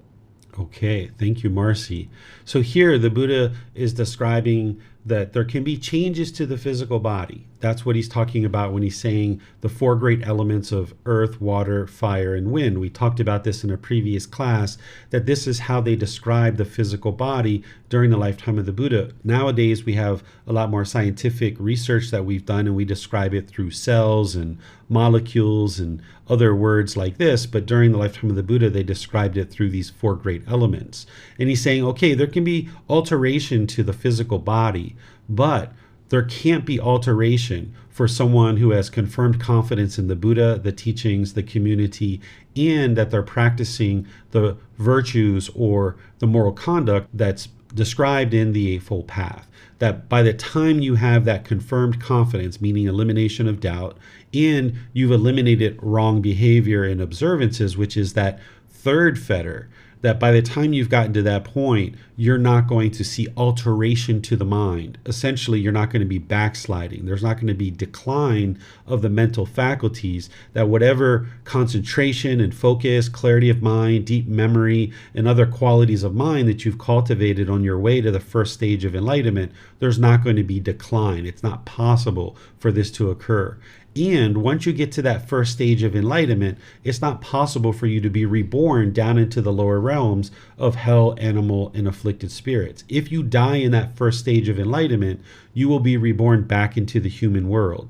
B: Okay, thank you, Marcy. So here the Buddha is describing that there can be changes to the physical body. That's what he's talking about when he's saying the four great elements of earth, water, fire, and wind. We talked about this in a previous class, that this is how they describe the physical body during the lifetime of the Buddha. Nowadays, we have a lot more scientific research that we've done, and we describe it through cells and molecules and other words like this. But during the lifetime of the Buddha, they described it through these four great elements. And he's saying, okay, there can be alteration to the physical body, but there can't be alteration for someone who has confirmed confidence in the Buddha, the teachings, the community, and that they're practicing the virtues or the moral conduct that's described in the Eightfold Path. That by the time you have that confirmed confidence, meaning elimination of doubt, and you've eliminated wrong behavior and observances, which is that third fetter, that by the time you've gotten to that point, you're not going to see alteration to the mind. Essentially, you're not going to be backsliding. There's not going to be decline of the mental faculties, that whatever concentration and focus, clarity of mind, deep memory, and other qualities of mind that you've cultivated on your way to the first stage of enlightenment, there's not going to be decline. It's not possible for this to occur. And once you get to that first stage of enlightenment, it's not possible for you to be reborn down into the lower realms of hell, animal, and afflicted spirits. If you die in that first stage of enlightenment, you will be reborn back into the human world.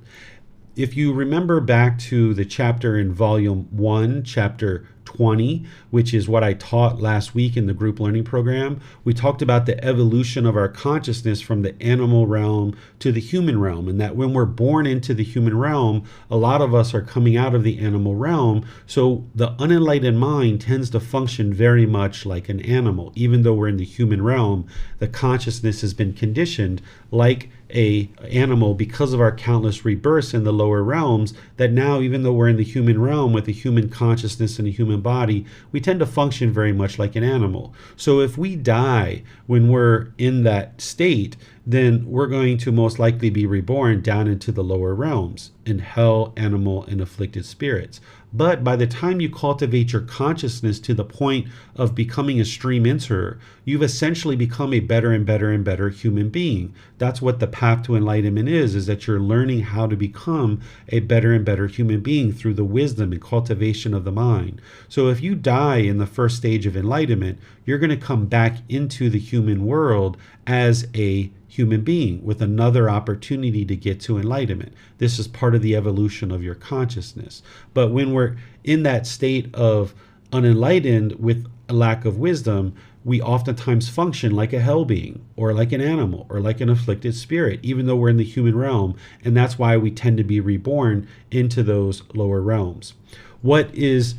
B: If you remember back to the chapter in volume 1, chapter 20, which is what I taught last week in the group learning program, we talked about the evolution of our consciousness from the animal realm to the human realm, and that when we're born into the human realm, a lot of us are coming out of the animal realm. So the unenlightened mind tends to function very much like an animal. Even though we're in the human realm, the consciousness has been conditioned like a animal because of our countless rebirths in the lower realms, that now, even though we're in the human realm with a human consciousness and a human body, we tend to function very much like an animal. So if we die when we're in that state, then we're going to most likely be reborn down into the lower realms in hell, animal, and afflicted spirits. But by the time you cultivate your consciousness to the point of becoming a stream enterer, you've essentially become a better and better and better human being. That's what the path to enlightenment is that you're learning how to become a better and better human being through the wisdom and cultivation of the mind. So if you die in the first stage of enlightenment, you're going to come back into the human world as a human being with another opportunity to get to enlightenment. This is part of the evolution of your consciousness. But when we're in that state of unenlightened with a lack of wisdom, we oftentimes function like a hell being or like an animal or like an afflicted spirit, even though we're in the human realm. And that's why we tend to be reborn into those lower realms. What is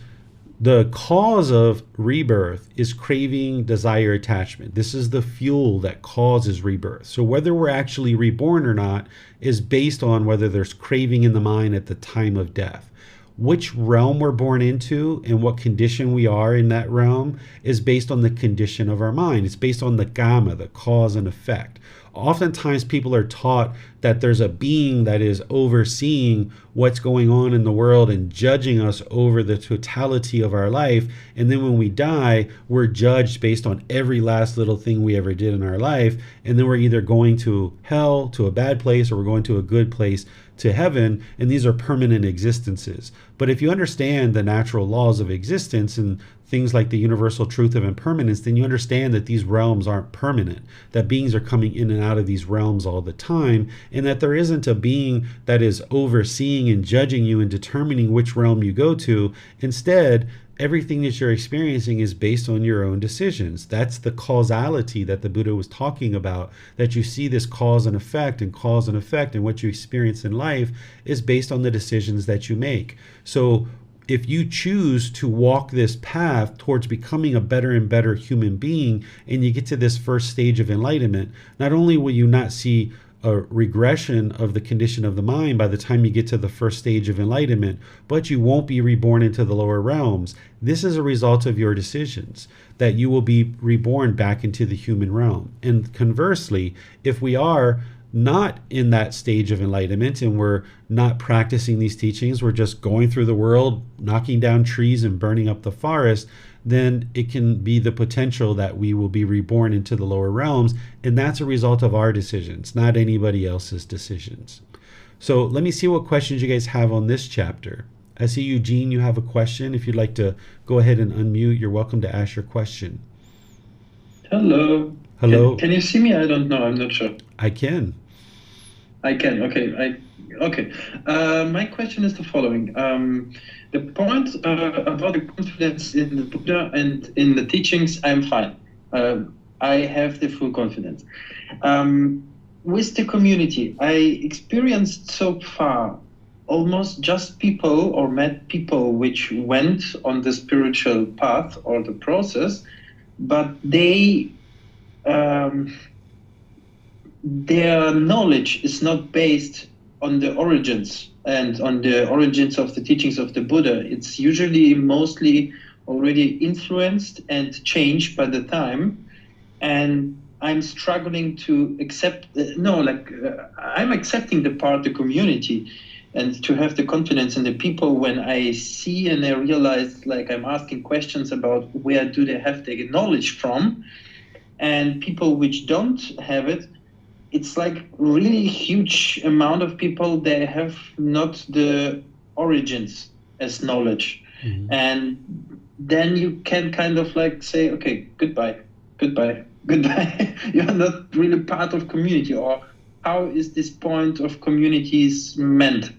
B: the cause of rebirth is craving, desire, attachment. This is the fuel that causes rebirth. So whether we're actually reborn or not is based on whether there's craving in the mind at the time of death. Which realm we're born into and what condition we are in that realm is based on the condition of our mind. It's based on the gamma, the cause and effect. Oftentimes people are taught that there's a being that is overseeing what's going on in the world and judging us over the totality of our life. And then when we die, we're judged based on every last little thing we ever did in our life. And then we're either going to hell, to a bad place, or we're going to a good place, to heaven. And these are permanent existences. But if you understand the natural laws of existence and things like the universal truth of impermanence, then you understand that these realms aren't permanent, that beings are coming in and out of these realms all the time, and that there isn't a being that is overseeing and judging you and determining which realm you go to. Instead, everything that you're experiencing is based on your own decisions. That's the causality that the Buddha was talking about, that you see this cause and effect, and what you experience in life is based on the decisions that you make. So if you choose to walk this path towards becoming a better and better human being, and you get to this first stage of enlightenment, not only will you not see a regression of the condition of the mind by the time you get to the first stage of enlightenment, but you won't be reborn into the lower realms. This is a result of your decisions, that you will be reborn back into the human realm. And conversely, if we are not in that stage of enlightenment and we're not practicing these teachings, we're just going through the world, knocking down trees and burning up the forest, then it can be the potential that we will be reborn into the lower realms. And that's a result of our decisions, not anybody else's decisions. So let me see what questions you guys have on this chapter. I see Eugene, you have a question. If you'd like to go ahead and unmute, you're welcome to ask your question.
E: Hello.
B: Hello.
E: Can you see me? I don't know. I'm not sure.
B: I can.
E: I can. Okay. Okay. My question is the following. The point about the confidence in the Buddha and in the teachings, I'm fine. I have the full confidence. With the community, I experienced so far almost just people or met people which went on the spiritual path or the process, but their knowledge is not based on the origins and on the origins of the teachings of the Buddha. It's usually mostly already influenced and changed by the time. And I'm struggling to accept, I'm accepting the part of the community and to have the confidence in the people when I see and I realize, like, I'm asking questions about where do they have the knowledge from, and people which don't have it, it's like really huge amount of people, they have not the origins as knowledge. Mm-hmm. And then you can kind of like say, okay, goodbye. You're not really part of community. Or how is this point of communities meant?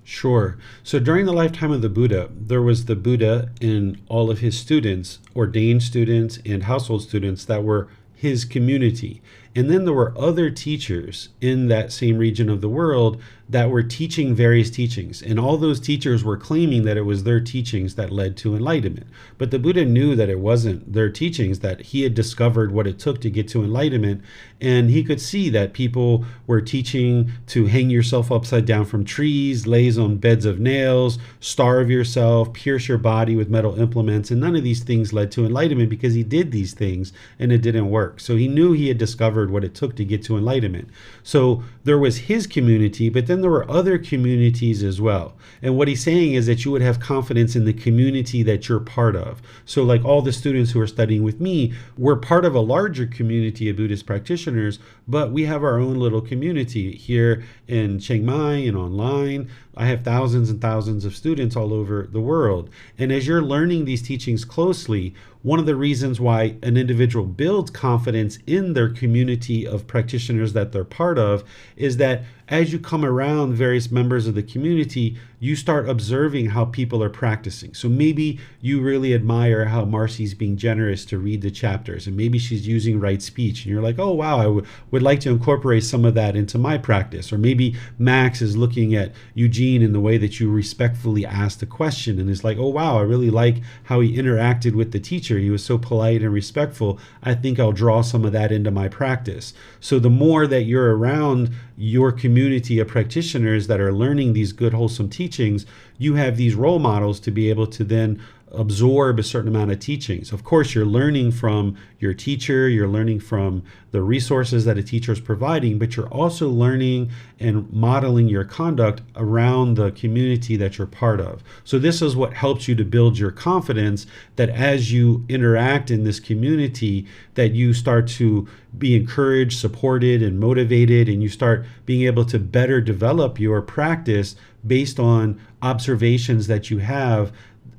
B: Sure. So during the lifetime of the Buddha, there was the Buddha and all of his students, ordained students and household students that were his community. And then there were other teachers in that same region of the world that were teaching various teachings. And all those teachers were claiming that it was their teachings that led to enlightenment. But the Buddha knew that it wasn't their teachings, that he had discovered what it took to get to enlightenment. And he could see that people were teaching to hang yourself upside down from trees, lays on beds of nails, starve yourself, pierce your body with metal implements. And none of these things led to enlightenment because he did these things and it didn't work. So he knew he had discovered what it took to get to enlightenment. So there was his community, but then there were other communities as well. And what he's saying is that you would have confidence in the community that you're part of. So like all the students who are studying with me, we're part of a larger community of Buddhist practitioners, but we have our own little community here in Chiang Mai and online. I have thousands and thousands of students all over the world. And as you're learning these teachings closely, one of the reasons why an individual builds confidence in their community of practitioners that they're part of is that as you come around various members of the community, you start observing how people are practicing. So maybe you really admire how Marcy's being generous to read the chapters, and maybe she's using right speech, and you're like, oh wow, I would like to incorporate some of that into my practice. Or maybe Max is looking at Eugene in the way that you respectfully asked the question and is like, oh wow, I really like how he interacted with the teacher. He was so polite and respectful. I think I'll draw some of that into my practice. So the more that you're around your community of practitioners that are learning these good, wholesome teachings, you have these role models to be able to then absorb a certain amount of teachings. Of course, you're learning from your teacher, you're learning from the resources that a teacher is providing, but you're also learning and modeling your conduct around the community that you're part of. So this is what helps you to build your confidence, that as you interact in this community, that you start to be encouraged, supported, and motivated, and you start being able to better develop your practice based on observations that you have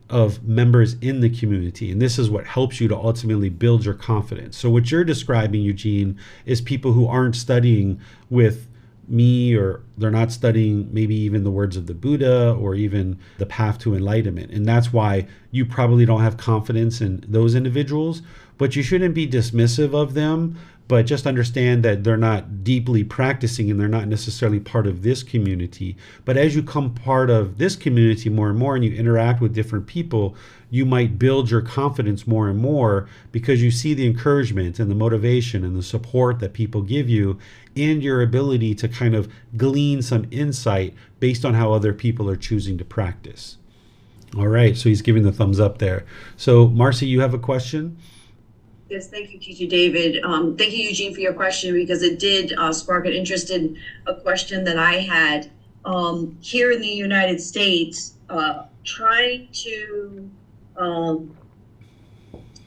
B: of members in the community. And this is what helps you to ultimately build your confidence. So what you're describing, Eugene, is people who aren't studying with me, or they're not studying maybe even the words of the Buddha or even the path to enlightenment. And that's why you probably don't have confidence in those individuals, but you shouldn't be dismissive of them. But just understand that they're not deeply practicing and they're not necessarily part of this community. But as you become part of this community more and more and you interact with different people, you might build your confidence more and more because you see the encouragement and the motivation and the support that people give you, and your ability to kind of glean some insight based on how other people are choosing to practice. All right, so he's giving the thumbs up there. So Marcy, you have a question?
C: Yes, thank you, Teacher David. Thank you, Eugene, for your question, because it did spark an interest in a question that I had. Here in the United States, trying to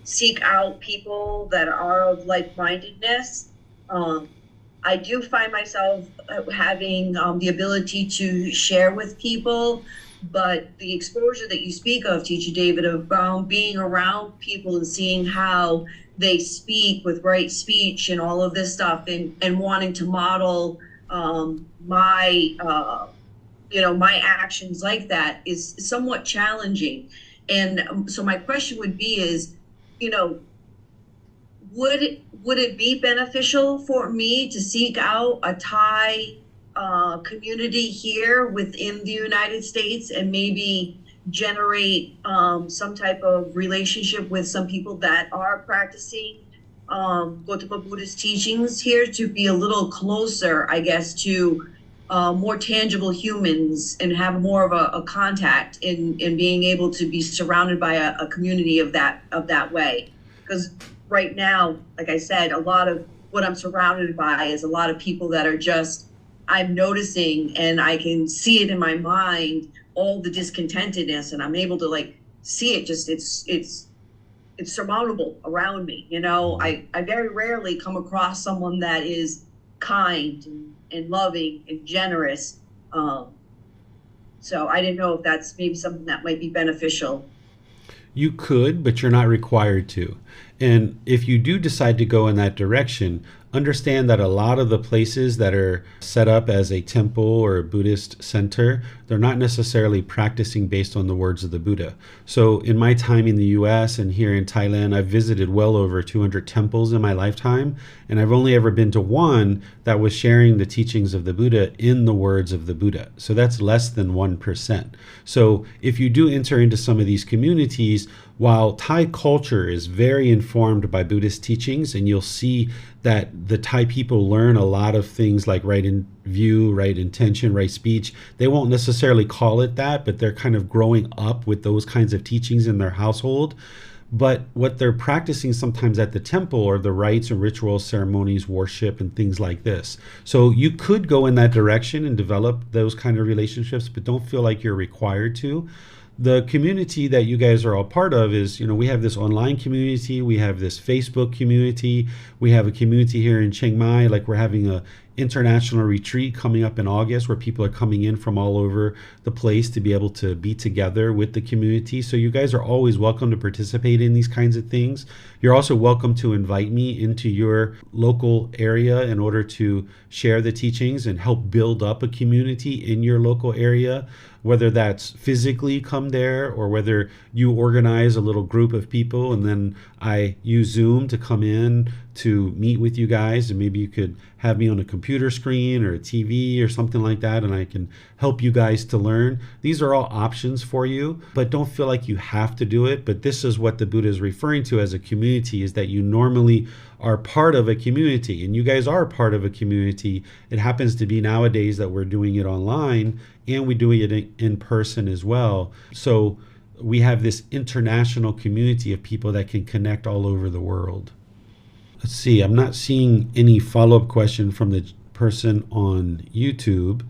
C: seek out people that are of like-mindedness, I do find myself having the ability to share with people, but the exposure that you speak of, Teacher David, about being around people and seeing how they speak with right speech and all of this stuff, and wanting to model my actions like that is somewhat challenging. And so my question would be is, would it be beneficial for me to seek out a Thai community here within the United States and maybe generate some type of relationship with some people that are practicing Gotama Buddha's teachings here, to be a little closer, I guess, to more tangible humans and have more of a contact in being able to be surrounded by a community of that way? Because right now, like I said, a lot of what I'm surrounded by is a lot of people that are just, I'm noticing, and I can see it in my mind, all the discontentedness, and I'm able to see it. Just it's surmountable around me. I very rarely come across someone that is kind and loving and generous. So I didn't know if that's maybe something that might be beneficial.
B: You could, but you're not required to. And if you do decide to go in that direction, understand that a lot of the places that are set up as a temple or a Buddhist center, they're not necessarily practicing based on the words of the Buddha. So in my time in the US and here in Thailand, I've visited well over 200 temples in my lifetime, and I've only ever been to one that was sharing the teachings of the Buddha in the words of the Buddha. So that's less than 1%. So if you do enter into some of these communities, while Thai culture is very informed by Buddhist teachings, and you'll see that the Thai people learn a lot of things like right in view, right intention, right speech. They won't necessarily call it that, but they're kind of growing up with those kinds of teachings in their household. But what they're practicing sometimes at the temple are the rites and rituals, ceremonies, worship, and things like this. So you could go in that direction and develop those kind of relationships, but don't feel like you're required to. The community that you guys are all part of is, we have this online community, we have this Facebook community, we have a community here in Chiang Mai, like we're having a international retreat coming up in August where people are coming in from all over the place to be able to be together with the community. So you guys are always welcome to participate in these kinds of things. You're also welcome to invite me into your local area in order to share the teachings and help build up a community in your local area, whether that's physically come there or whether you organize a little group of people and then I use Zoom to come in to meet with you guys, and maybe you could have me on a computer screen or a TV or something like that, and I can help you guys to learn. These are all options for you, but don't feel like you have to do it. But this is what the Buddha is referring to as a community, is that you normally are part of a community, and you guys are part of a community. It happens to be nowadays that we're doing it online and we're doing it in person as well. So we have this international community of people that can connect all over the world. Let's see, I'm not seeing any follow-up question from the person on YouTube.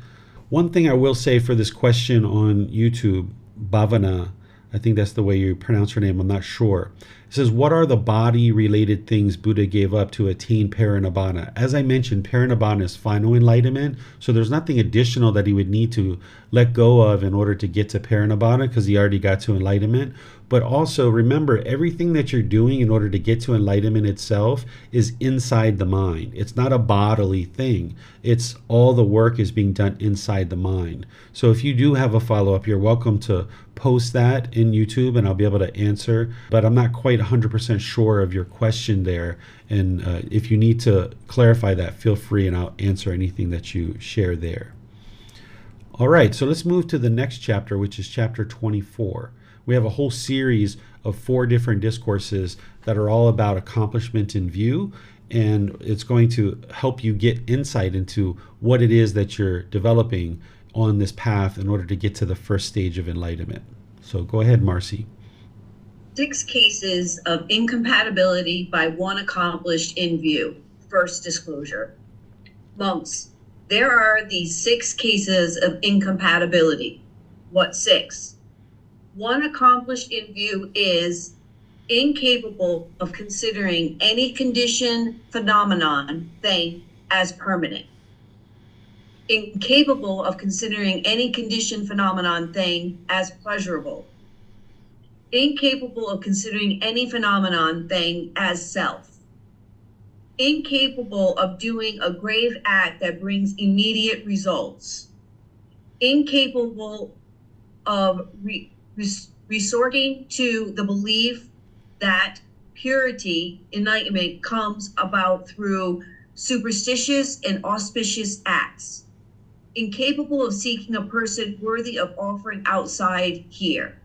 B: One thing I will say for this question on YouTube, Bhavana, I think that's the way you pronounce her name, I'm not sure. It says, what are the body-related things Buddha gave up to attain parinibbana? As I mentioned, parinibbana is final enlightenment, so there's nothing additional that he would need to let go of in order to get to parinibbana, because he already got to enlightenment. But also remember, everything that you're doing in order to get to enlightenment itself is inside the mind. It's not a bodily thing. It's all the work is being done inside the mind. So if you do have a follow-up, you're welcome to post that in YouTube and I'll be able to answer. But I'm not quite 100% sure of your question there. And if you need to clarify that, feel free and I'll answer anything that you share there. All right, so let's move to the next chapter, which is chapter 24. We have a whole series of 4 different discourses that are all about accomplishment in view, and it's going to help you get insight into what it is that you're developing on this path in order to get to the first stage of enlightenment. So go ahead, Marcy.
C: 6 cases of incompatibility by one accomplished in view. First disclosure. Monks, there are these 6 cases of incompatibility. What 6? One accomplished in view is incapable of considering any condition, phenomenon, thing as permanent. Incapable of considering any condition, phenomenon, thing as pleasurable. Incapable of considering any phenomenon, thing as self. Incapable of doing a grave act that brings immediate results. Incapable of resorting to the belief that purity, enlightenment, comes about through superstitious and auspicious acts. Incapable of seeking a person worthy of offering outside here.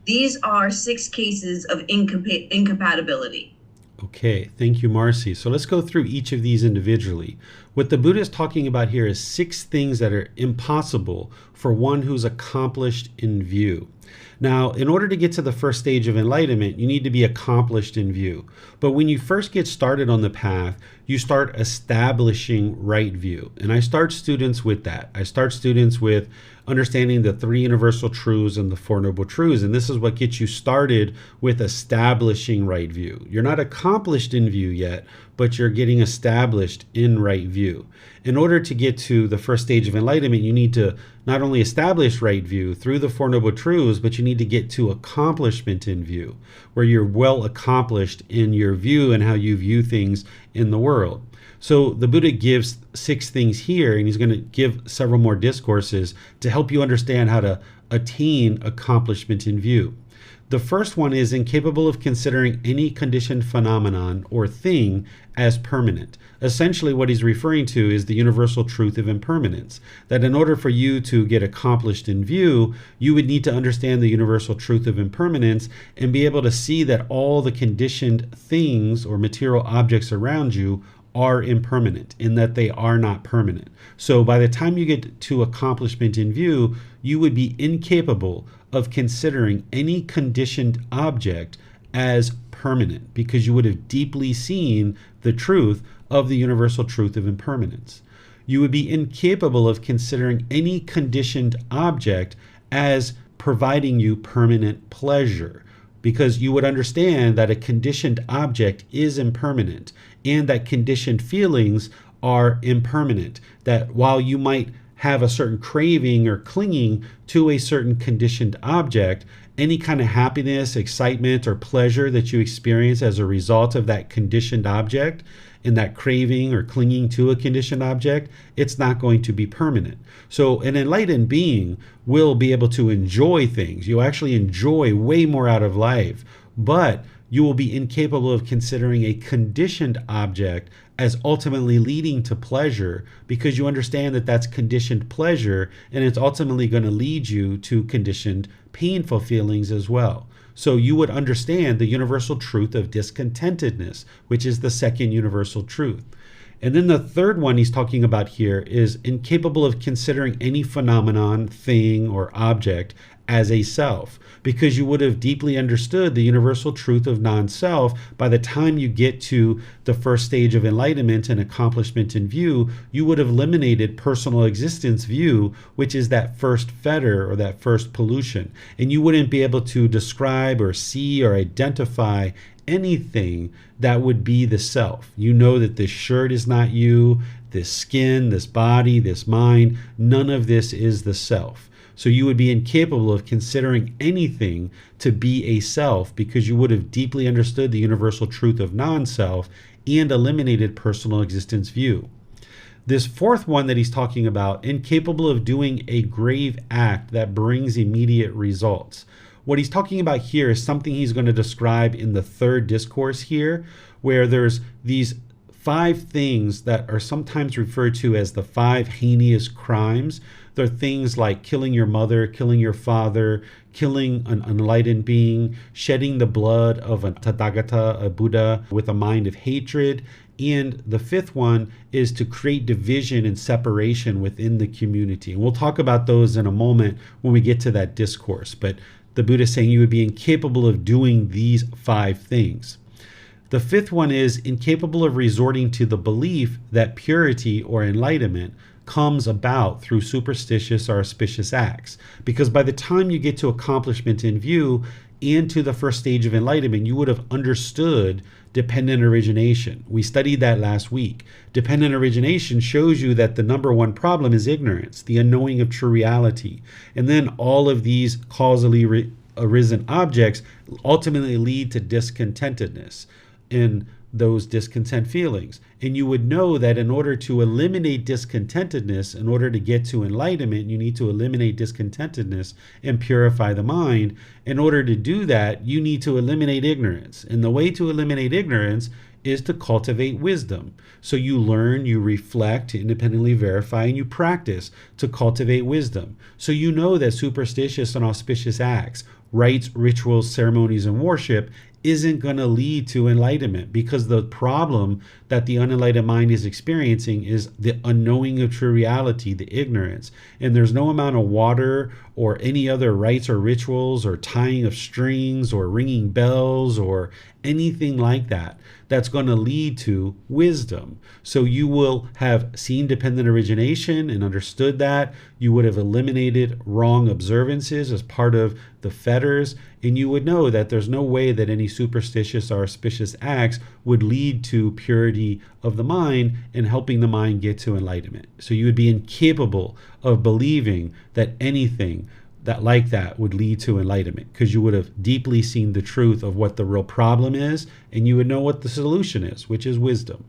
C: These are 6 cases of incompatibility.
B: Okay, thank you, Marcy. So let's go through each of these individually. What the Buddha is talking about here is 6 things that are impossible for one who's accomplished in view. Now, in order to get to the first stage of enlightenment, you need to be accomplished in view. But when you first get started on the path, you start establishing right view. And I start students with that. I start students with understanding the 3 universal truths and the 4 noble truths. And this is what gets you started with establishing right view. You're not accomplished in view yet, but you're getting established in right view. In order to get to the first stage of enlightenment, you need to not only establish right view through the 4 noble truths, but you need to get to accomplishment in view, where you're well accomplished in your view and how you view things in the world. So the Buddha gives 6 things here, and he's going to give several more discourses to help you understand how to attain accomplishment in view. The first one is incapable of considering any conditioned phenomenon or thing as permanent. Essentially, what he's referring to is the universal truth of impermanence. That in order for you to get accomplished in view, you would need to understand the universal truth of impermanence and be able to see that all the conditioned things or material objects around you are impermanent, in that they are not permanent. So by the time you get to accomplishment in view, you would be incapable of considering any conditioned object as permanent, because you would have deeply seen the truth of the universal truth of impermanence. You would be incapable of considering any conditioned object as providing you permanent pleasure, because you would understand that a conditioned object is impermanent and that conditioned feelings are impermanent. That while you might have a certain craving or clinging to a certain conditioned object, any kind of happiness, excitement, or pleasure that you experience as a result of that conditioned object and that craving or clinging to a conditioned object, it's not going to be permanent. So an enlightened being will be able to enjoy things. You'll actually enjoy way more out of life, but you will be incapable of considering a conditioned object as ultimately leading to pleasure, because you understand that that's conditioned pleasure and it's ultimately going to lead you to conditioned painful feelings as well. So you would understand the universal truth of discontentedness, which is the second universal truth. And then the third one he's talking about here is incapable of considering any phenomenon, thing, or object as a self, because you would have deeply understood the universal truth of non-self. By the time you get to the first stage of enlightenment and accomplishment in view, you would have eliminated personal existence view, which is that first fetter or that first pollution. And you wouldn't be able to describe or see or identify anything that would be the self. You know that this shirt is not you, this skin, this body, this mind, none of this is the self. So you would be incapable of considering anything to be a self, because you would have deeply understood the universal truth of non-self and eliminated personal existence view. This fourth one that he's talking about, incapable of doing a grave act that brings immediate results. What he's talking about here is something he's going to describe in the third discourse here, where there's these 5 things that are sometimes referred to as the 5 heinous crimes. They're things like killing your mother, killing your father, killing an enlightened being, shedding the blood of a Tathagata, a Buddha, with a mind of hatred. And the 5th one is to create division and separation within the community. And we'll talk about those in a moment when we get to that discourse. But the Buddha is saying you would be incapable of doing these 5 things. The 5th one is incapable of resorting to the belief that purity or enlightenment comes about through superstitious or auspicious acts. Because by the time you get to accomplishment in view and to the first stage of enlightenment, you would have understood dependent origination. We studied that last week. Dependent origination shows you that the number one problem is ignorance, the unknowing of true reality. And then all of these causally arisen objects ultimately lead to discontentedness in those discontent feelings. And you would know that in order to eliminate discontentedness, in order to get to enlightenment, you need to eliminate discontentedness and purify the mind. In order to do that, you need to eliminate ignorance. And the way to eliminate ignorance is to cultivate wisdom. So you learn, you reflect, independently verify, and you practice to cultivate wisdom. So you know that superstitious and auspicious acts, rites, rituals, ceremonies, and worship isn't going to lead to enlightenment, because the problem that the unenlightened mind is experiencing is the unknowing of true reality, the ignorance. And there's no amount of water or any other rites or rituals or tying of strings or ringing bells or anything like that that's going to lead to wisdom. So you will have seen dependent origination and understood that. You would have eliminated wrong observances as part of the fetters, and you would know that there's no way that any superstitious or auspicious acts would lead to purity of the mind and helping the mind get to enlightenment. So you would be incapable of believing that anything that like that would lead to enlightenment, because you would have deeply seen the truth of what the real problem is, and you would know what the solution is, which is wisdom.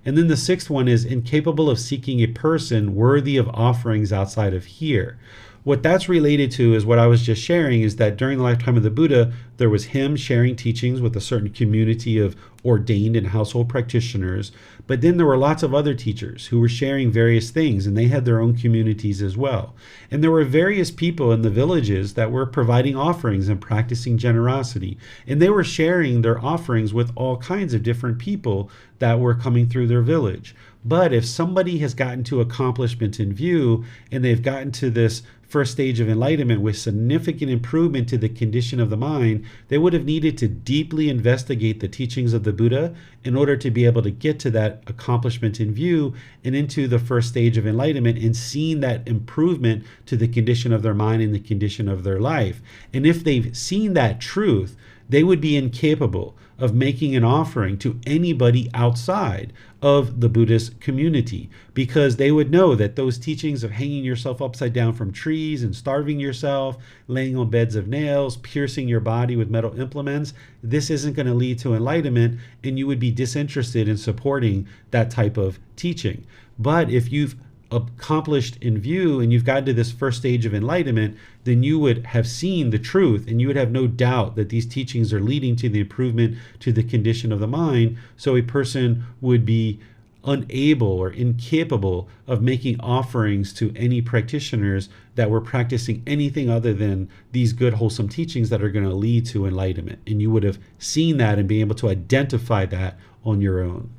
B: And then the 6th one is incapable of seeking a person worthy of offerings outside of here. What that's related to is what I was just sharing, is that during the lifetime of the Buddha, there was him sharing teachings with a certain community of ordained and household practitioners, but then there were lots of other teachers who were sharing various things, and they had their own communities as well. And there were various people in the villages that were providing offerings and practicing generosity, and they were sharing their offerings with all kinds of different people that were coming through their village. But if somebody has gotten to accomplishment in view, and they've gotten to this first stage of enlightenment with significant improvement to the condition of the mind, they would have needed to deeply investigate the teachings of the Buddha in order to be able to get to that accomplishment in view and into the first stage of enlightenment, and seeing that improvement to the condition of their mind and the condition of their life. And if they've seen that truth, they would be incapable of making an offering to anybody outside of the Buddhist community, because they would know that those teachings of hanging yourself upside down from trees and starving yourself, laying on beds of nails, piercing your body with metal implements, this isn't going to lead to enlightenment, and you would be disinterested in supporting that type of teaching. But if you've accomplished in view and you've gotten to this first stage of enlightenment, then you would have seen the truth, and you would have no doubt that these teachings are leading to the improvement to the condition of the mind. So a person would be unable or incapable of making offerings to any practitioners that were practicing anything other than these good wholesome teachings that are going to lead to enlightenment. And you would have seen that and be able to identify that on your own.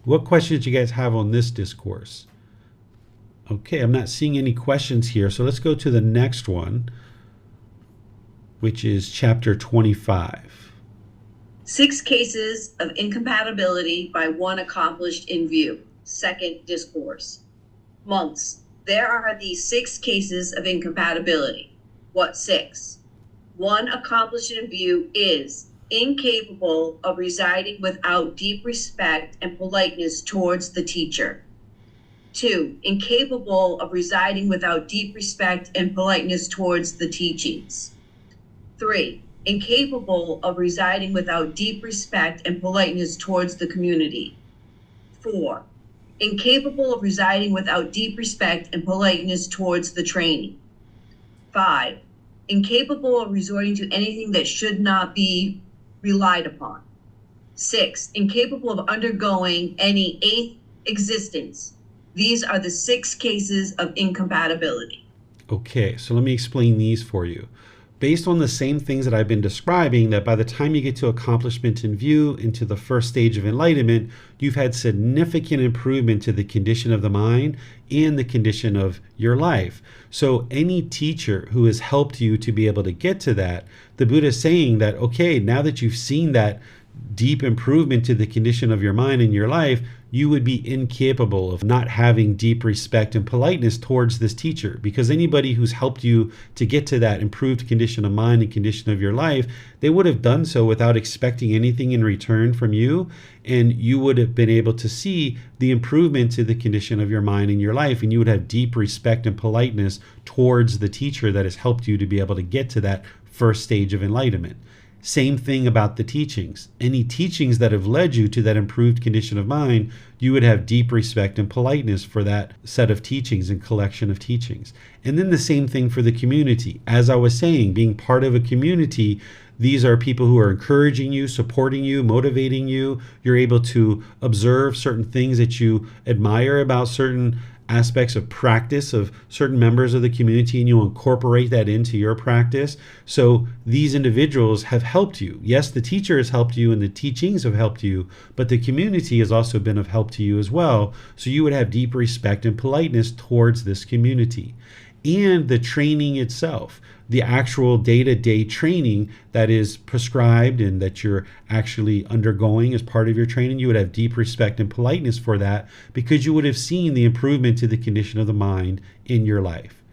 B: What questions do you guys have on this discourse? Okay, I'm not seeing any questions here, so let's go to the next one. which is chapter 25.
C: 6 cases of incompatibility by one accomplished in view. Second discourse. Monks, there are these 6 cases of incompatibility. What 6? One accomplished in view is incapable of residing without deep respect and politeness towards the teacher. 2, incapable of residing without deep respect and politeness towards the teachings. 3, incapable of residing without deep respect and politeness towards the community. 4, incapable of residing without deep respect and politeness towards the training. 5, incapable of resorting to anything that should not be relied upon. 6, incapable of undergoing any 8th existence. These are the 6 cases of incompatibility.
B: Okay, so let me explain these for you. Based on the same things that I've been describing, that by the time you get to accomplishment in view, into the first stage of enlightenment, you've had significant improvement to the condition of the mind and the condition of your life. So any teacher who has helped you to be able to get to that, the Buddha is saying that, okay, now that you've seen that deep improvement to the condition of your mind and your life, you would be incapable of not having deep respect and politeness towards this teacher, because anybody who's helped you to get to that improved condition of mind and condition of your life, they would have done so without expecting anything in return from you, and you would have been able to see the improvement to the condition of your mind and your life, and you would have deep respect and politeness towards the teacher that has helped you to be able to get to that first stage of enlightenment. Same thing about the teachings. Any teachings that have led you to that improved condition of mind, you would have deep respect and politeness for that set of teachings and collection of teachings. And then the same thing for the community. As I was saying, being part of a community, these are people who are encouraging you, supporting you, motivating you. You're able to observe certain things that you admire about certain aspects of practice of certain members of the community, and you'll incorporate that into your practice. So these individuals have helped you. Yes, the teacher has helped you and the teachings have helped you, but the community has also been of help to you as well. So you would have deep respect and politeness towards this community. And the training itself, the actual day-to-day training that is prescribed and that you're actually undergoing as part of your training, you would have deep respect and politeness for that, because you would have seen the improvement to the condition of the mind in your life.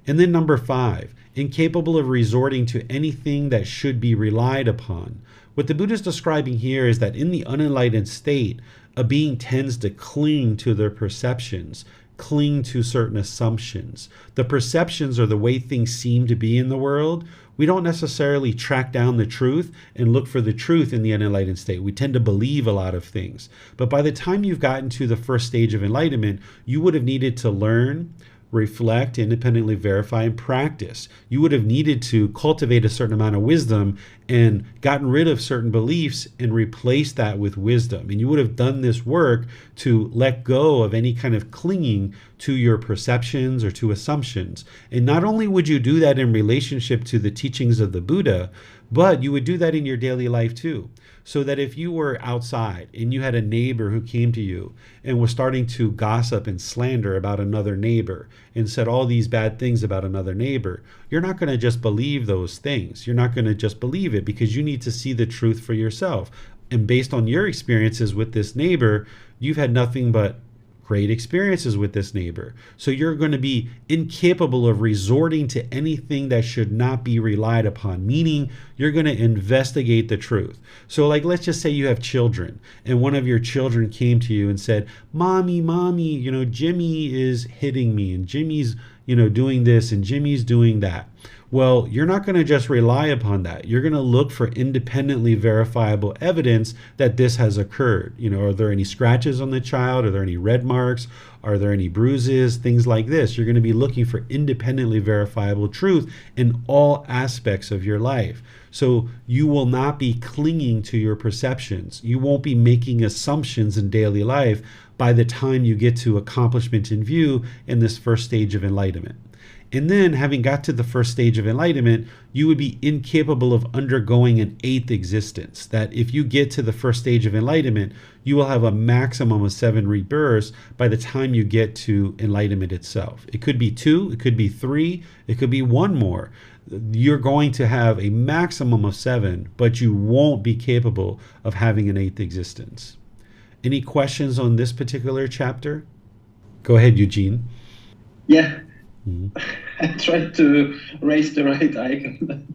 B: And then number 5, incapable of resorting to anything that should be relied upon. What the Buddha is describing here is that in the unenlightened state, a being tends to cling to their perceptions, cling to certain assumptions. The perceptions are the way things seem to be in the world. We don't necessarily track down the truth and look for the truth in the unenlightened state. We tend to believe a lot of things. But by the time you've gotten to the first stage of enlightenment, you would have needed to learn, reflect, independently verify, and practice. You would have needed to cultivate a certain amount of wisdom and gotten rid of certain beliefs and replaced that with wisdom. And you would have done this work to let go of any kind of clinging to your perceptions or to assumptions. And not only would you do that in relationship to the teachings of the Buddha, but you would do that in your daily life too. So that if you were outside and you had a neighbor who came to you and was starting to gossip and slander about another neighbor and said all these bad things about another neighbor, you're not going to just believe those things. You're not going to just believe it, because you need to see the truth for yourself. And based on your experiences with this neighbor, you've had nothing but great experiences with this neighbor. So you're going to be incapable of resorting to anything that should not be relied upon, meaning you're going to investigate the truth. So like, let's just say you have children and one of your children came to you and said, mommy, Jimmy is hitting me, and Jimmy's, doing this, and Jimmy's doing that. Well, you're not going to just rely upon that. You're going to look for independently verifiable evidence that this has occurred. Are there any scratches on the child? Are there any red marks? Are there any bruises? Things like this. You're going to be looking for independently verifiable truth in all aspects of your life. So you will not be clinging to your perceptions. You won't be making assumptions in daily life by the time you get to accomplishment in view in this first stage of enlightenment. And then, having got to the first stage of enlightenment, you would be incapable of undergoing an 8th existence. That if you get to the first stage of enlightenment, you will have a maximum of 7 rebirths by the time you get to enlightenment itself. It could be 2, it could be 3, it could be 1 more. you're going to have a maximum of 7, but you won't be capable of having an 8th existence. Any questions on this particular chapter? Go ahead, Eugene.
E: Yeah.
B: Mhm.
E: I tried to raise the right icon.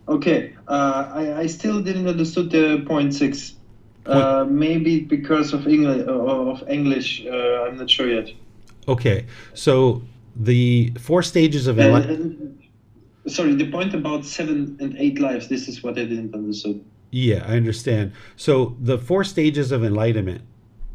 E: Okay. I still didn't understood the point 6. Maybe because of English, I'm not sure yet.
B: Okay, so the 4 stages of enlightenment.
E: Sorry, the point about 7 and 8 lives. This is what I didn't understand.
B: Yeah, I understand. So the 4 stages of enlightenment,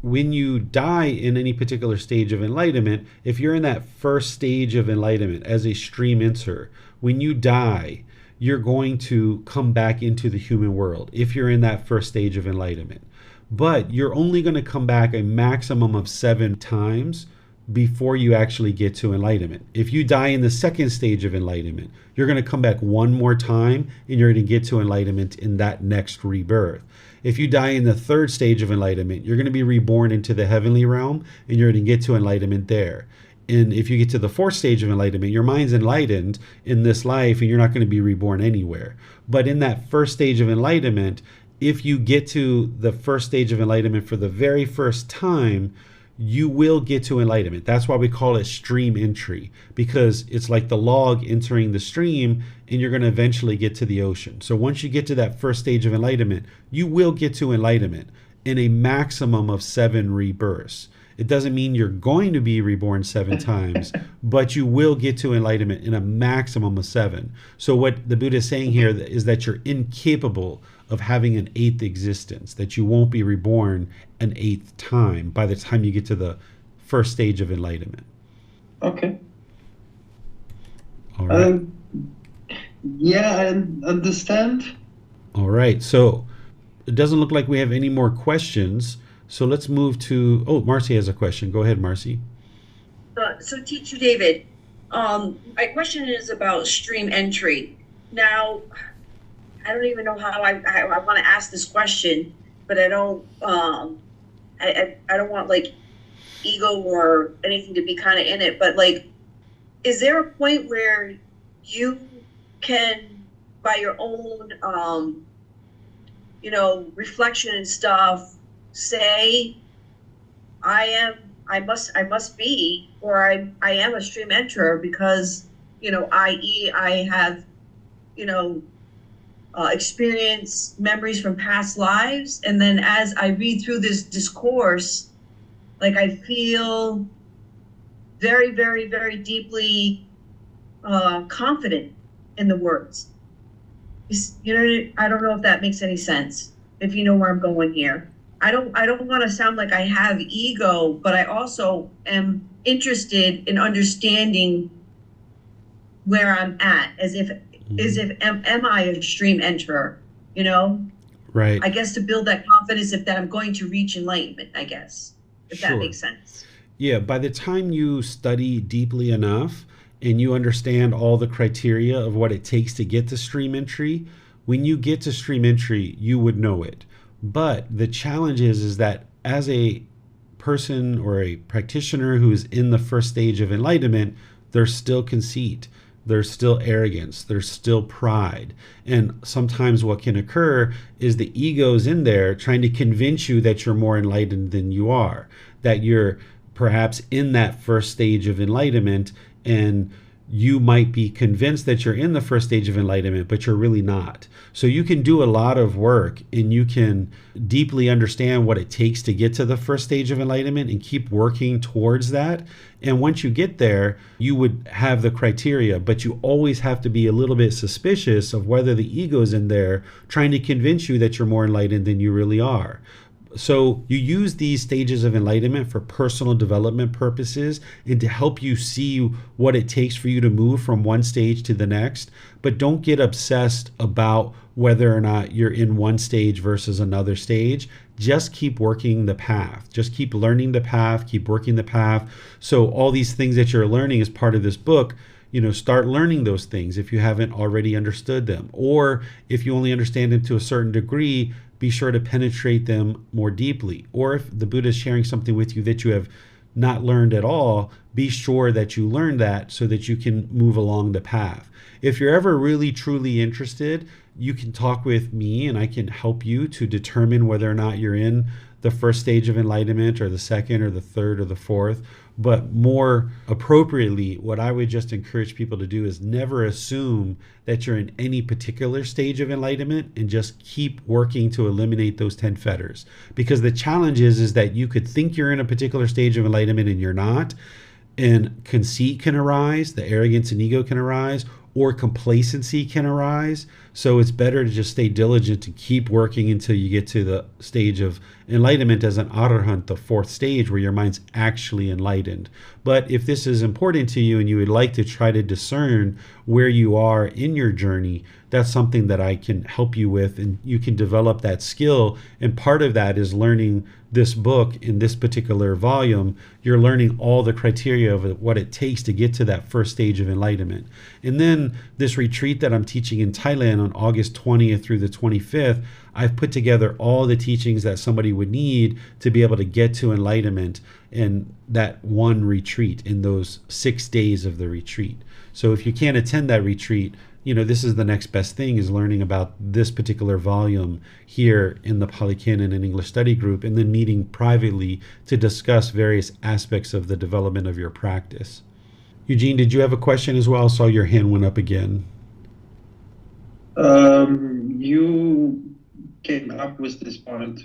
B: when you die in any particular stage of enlightenment, if you're in that first stage of enlightenment as a stream enter, when you die, you're going to come back into the human world if you're in that first stage of enlightenment. But you're only going to come back a maximum of 7 times before you actually get to enlightenment. If you die in the second stage of enlightenment, you're going to come back one more time and you're going to get to enlightenment in that next rebirth. If you die in the third stage of enlightenment, you're going to be reborn into the heavenly realm and you're going to get to enlightenment there. And if you get to the fourth stage of enlightenment, your mind's enlightened in this life and you're not going to be reborn anywhere. But in that first stage of enlightenment, if you get to the first stage of enlightenment for the very first time, you will get to enlightenment. That's why we call it stream entry, because it's like the log entering the stream and you're going to eventually get to the ocean. So once you get to that first stage of enlightenment, you will get to enlightenment in a maximum of 7 rebirths. It doesn't mean you're going to be reborn 7 times, but you will get to enlightenment in a maximum of 7. So what the Buddha is saying here is that you're incapable of having an 8th existence, that you won't be reborn an 8th time by the time you get to the first stage of enlightenment.
E: Okay.
B: All right.
E: Yeah, I understand.
B: All right. So it doesn't look like we have any more questions. So let's move to, Marcy has a question. Go ahead, Marcy.
C: So Teacher David, my question is about stream entry. Now, I don't even know how I want to ask this question, but I don't want like ego or anything to be kind of in it, but like, is there a point where you can, by your own, reflection and stuff, say, I must be, or I am a stream enterer because, i.e. I have, experience memories from past lives. And then as I read through this discourse, like I feel very, very, very deeply confident in the words. I don't know if that makes any sense, if you know where I'm going here. I don't want to sound like I have ego, but I also am interested in understanding where I'm at, as if am I a stream enterer,
B: Right.
C: I guess to build that confidence that I'm going to reach enlightenment, I guess, if
B: Sure.
C: that makes sense.
B: Yeah, by the time you study deeply enough and you understand all the criteria of what it takes to get to stream entry, when you get to stream entry, you would know it. But the challenge is that as a person or a practitioner who is in the first stage of enlightenment, there's still conceit, there's still arrogance, there's still pride. And sometimes what can occur is the ego's in there trying to convince you that you're more enlightened than you are, that you're perhaps in that first stage of enlightenment, and you might be convinced that you're in the first stage of enlightenment, but you're really not. So you can do a lot of work and you can deeply understand what it takes to get to the first stage of enlightenment and keep working towards that. And once you get there, you would have the criteria, but you always have to be a little bit suspicious of whether the ego's in there trying to convince you that you're more enlightened than you really are. So you use these stages of enlightenment for personal development purposes and to help you see what it takes for you to move from one stage to the next. But don't get obsessed about whether or not you're in one stage versus another stage. Just keep working the path. Just keep learning the path, keep working the path. So all these things that you're learning as part of this book, start learning those things if you haven't already understood them. Or if you only understand them to a certain degree, be sure to penetrate them more deeply. Or if the Buddha is sharing something with you that you have not learned at all, be sure that you learn that so that you can move along the path. If you're ever really truly interested, you can talk with me and I can help you to determine whether or not you're in the first stage of enlightenment or the second or the third or the fourth. But more appropriately, what I would just encourage people to do is never assume that you're in any particular stage of enlightenment, and just keep working to eliminate those 10 fetters. Because the challenge is that you could think you're in a particular stage of enlightenment and you're not, and conceit can arise, the arrogance and ego can arise, or complacency can arise. So it's better to just stay diligent to keep working until you get to the stage of enlightenment as an arahant, the fourth stage, where your mind's actually enlightened. But if this is important to you and you would like to try to discern where you are in your journey, that's something that I can help you with, and you can develop that skill. And part of that is learning this book in this particular volume. You're learning all the criteria of what it takes to get to that first stage of enlightenment. And then this retreat that I'm teaching in Thailand on August 20th through the 25th, I've put together all the teachings that somebody would need to be able to get to enlightenment in that one retreat, in those 6 days of the retreat. So if you can't attend that retreat, this is the next best thing, is learning about this particular volume here in the Pali Canon and English study group, and then meeting privately to discuss various aspects of the development of your practice. Eugene, did you have a question as well? I saw your hand went up again.
E: You came up with this point.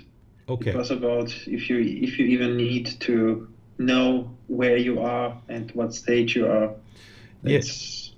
B: Okay.
E: It was about if you even need to know where you are and what stage you are. It's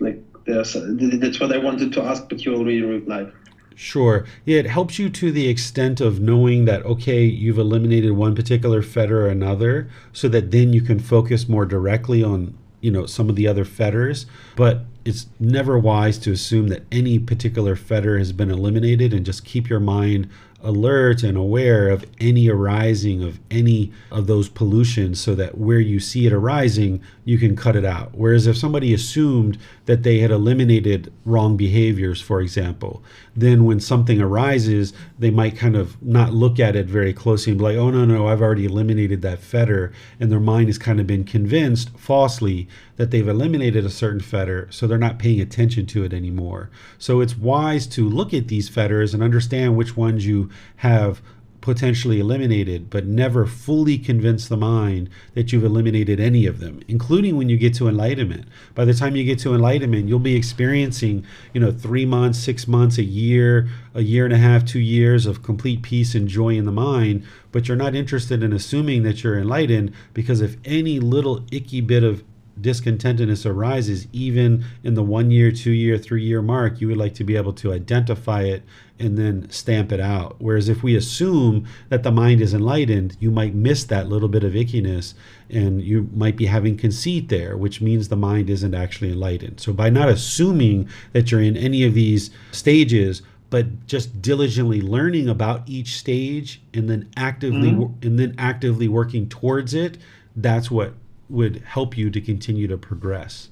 E: that's what I wanted to ask, but you already replied.
B: Sure. Yeah, it helps you to the extent of knowing that, okay, you've eliminated one particular fetter or another, so that then you can focus more directly on, some of the other fetters. But it's never wise to assume that any particular fetter has been eliminated, and just keep your mind alert and aware of any arising of any of those pollutions, so that where you see it arising, you can cut it out. Whereas if somebody assumed that they had eliminated wrong behaviors, for example, then when something arises, they might kind of not look at it very closely and be like, oh, no, I've already eliminated that fetter. And their mind has kind of been convinced falsely that they've eliminated a certain fetter, so they're not paying attention to it anymore. So it's wise to look at these fetters and understand which ones you have potentially eliminated, but never fully convince the mind that you've eliminated any of them, including when you get to enlightenment. By the time you get to enlightenment, you'll be experiencing, 3 months, 6 months, a year and a half, 2 years of complete peace and joy in the mind, but you're not interested in assuming that you're enlightened, because if any little icky bit of discontentedness arises, even in the 1 year, 2 year, 3 year mark, you would like to be able to identify it and then stamp it out. Whereas if we assume that the mind is enlightened, you might miss that little bit of ickiness, and you might be having conceit there, which means the mind isn't actually enlightened. So by not assuming that you're in any of these stages, but just diligently learning about each stage and then actively working towards it, that's what would help you to continue to progress.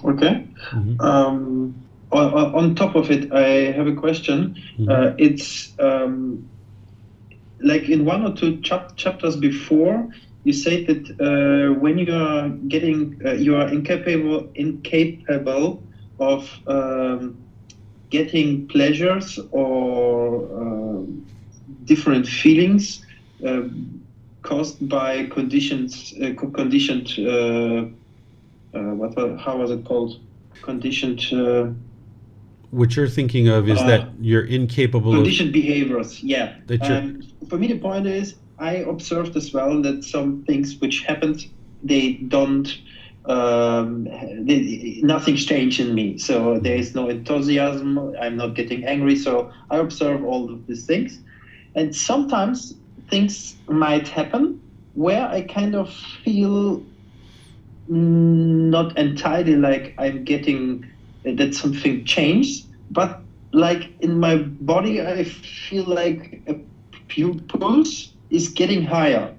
E: Okay. Mm-hmm. On top of it, I have a question. Mm-hmm. It's like in 1 or 2 chapters before, you say that when you are you are incapable of getting pleasures or different feelings caused by conditioned. How was it called? Conditioned.
B: What you're thinking of is that you're incapable
E: conditioned behaviors. Yeah. For me, the point is, I observed as well that some things which happened, they don't. Nothing's changed in me. So there is no enthusiasm. I'm not getting angry. So I observe all of these things, and sometimes things might happen where I kind of feel not entirely like I'm getting that something changed, but like in my body I feel like a pulse is getting higher,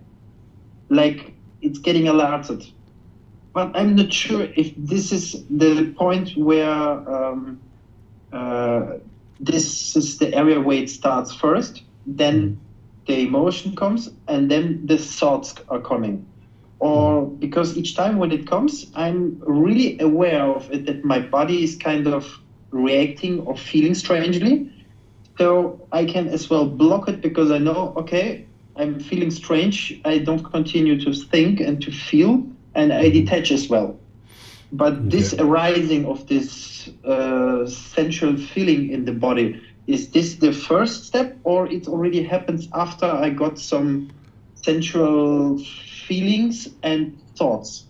E: like it's getting alerted. But I'm not sure if this is the point where this is the area where it starts first, then the emotion comes, and then the thoughts are coming. Or because each time when it comes, I'm really aware of it, that my body is kind of reacting or feeling strangely. So I can as well block it, because I know, okay, I'm feeling strange. I don't continue to think and to feel, and I detach as well. But this arising of this sensual feeling in the body, is this the first step, or it already happens after I got some sensual feelings and thoughts?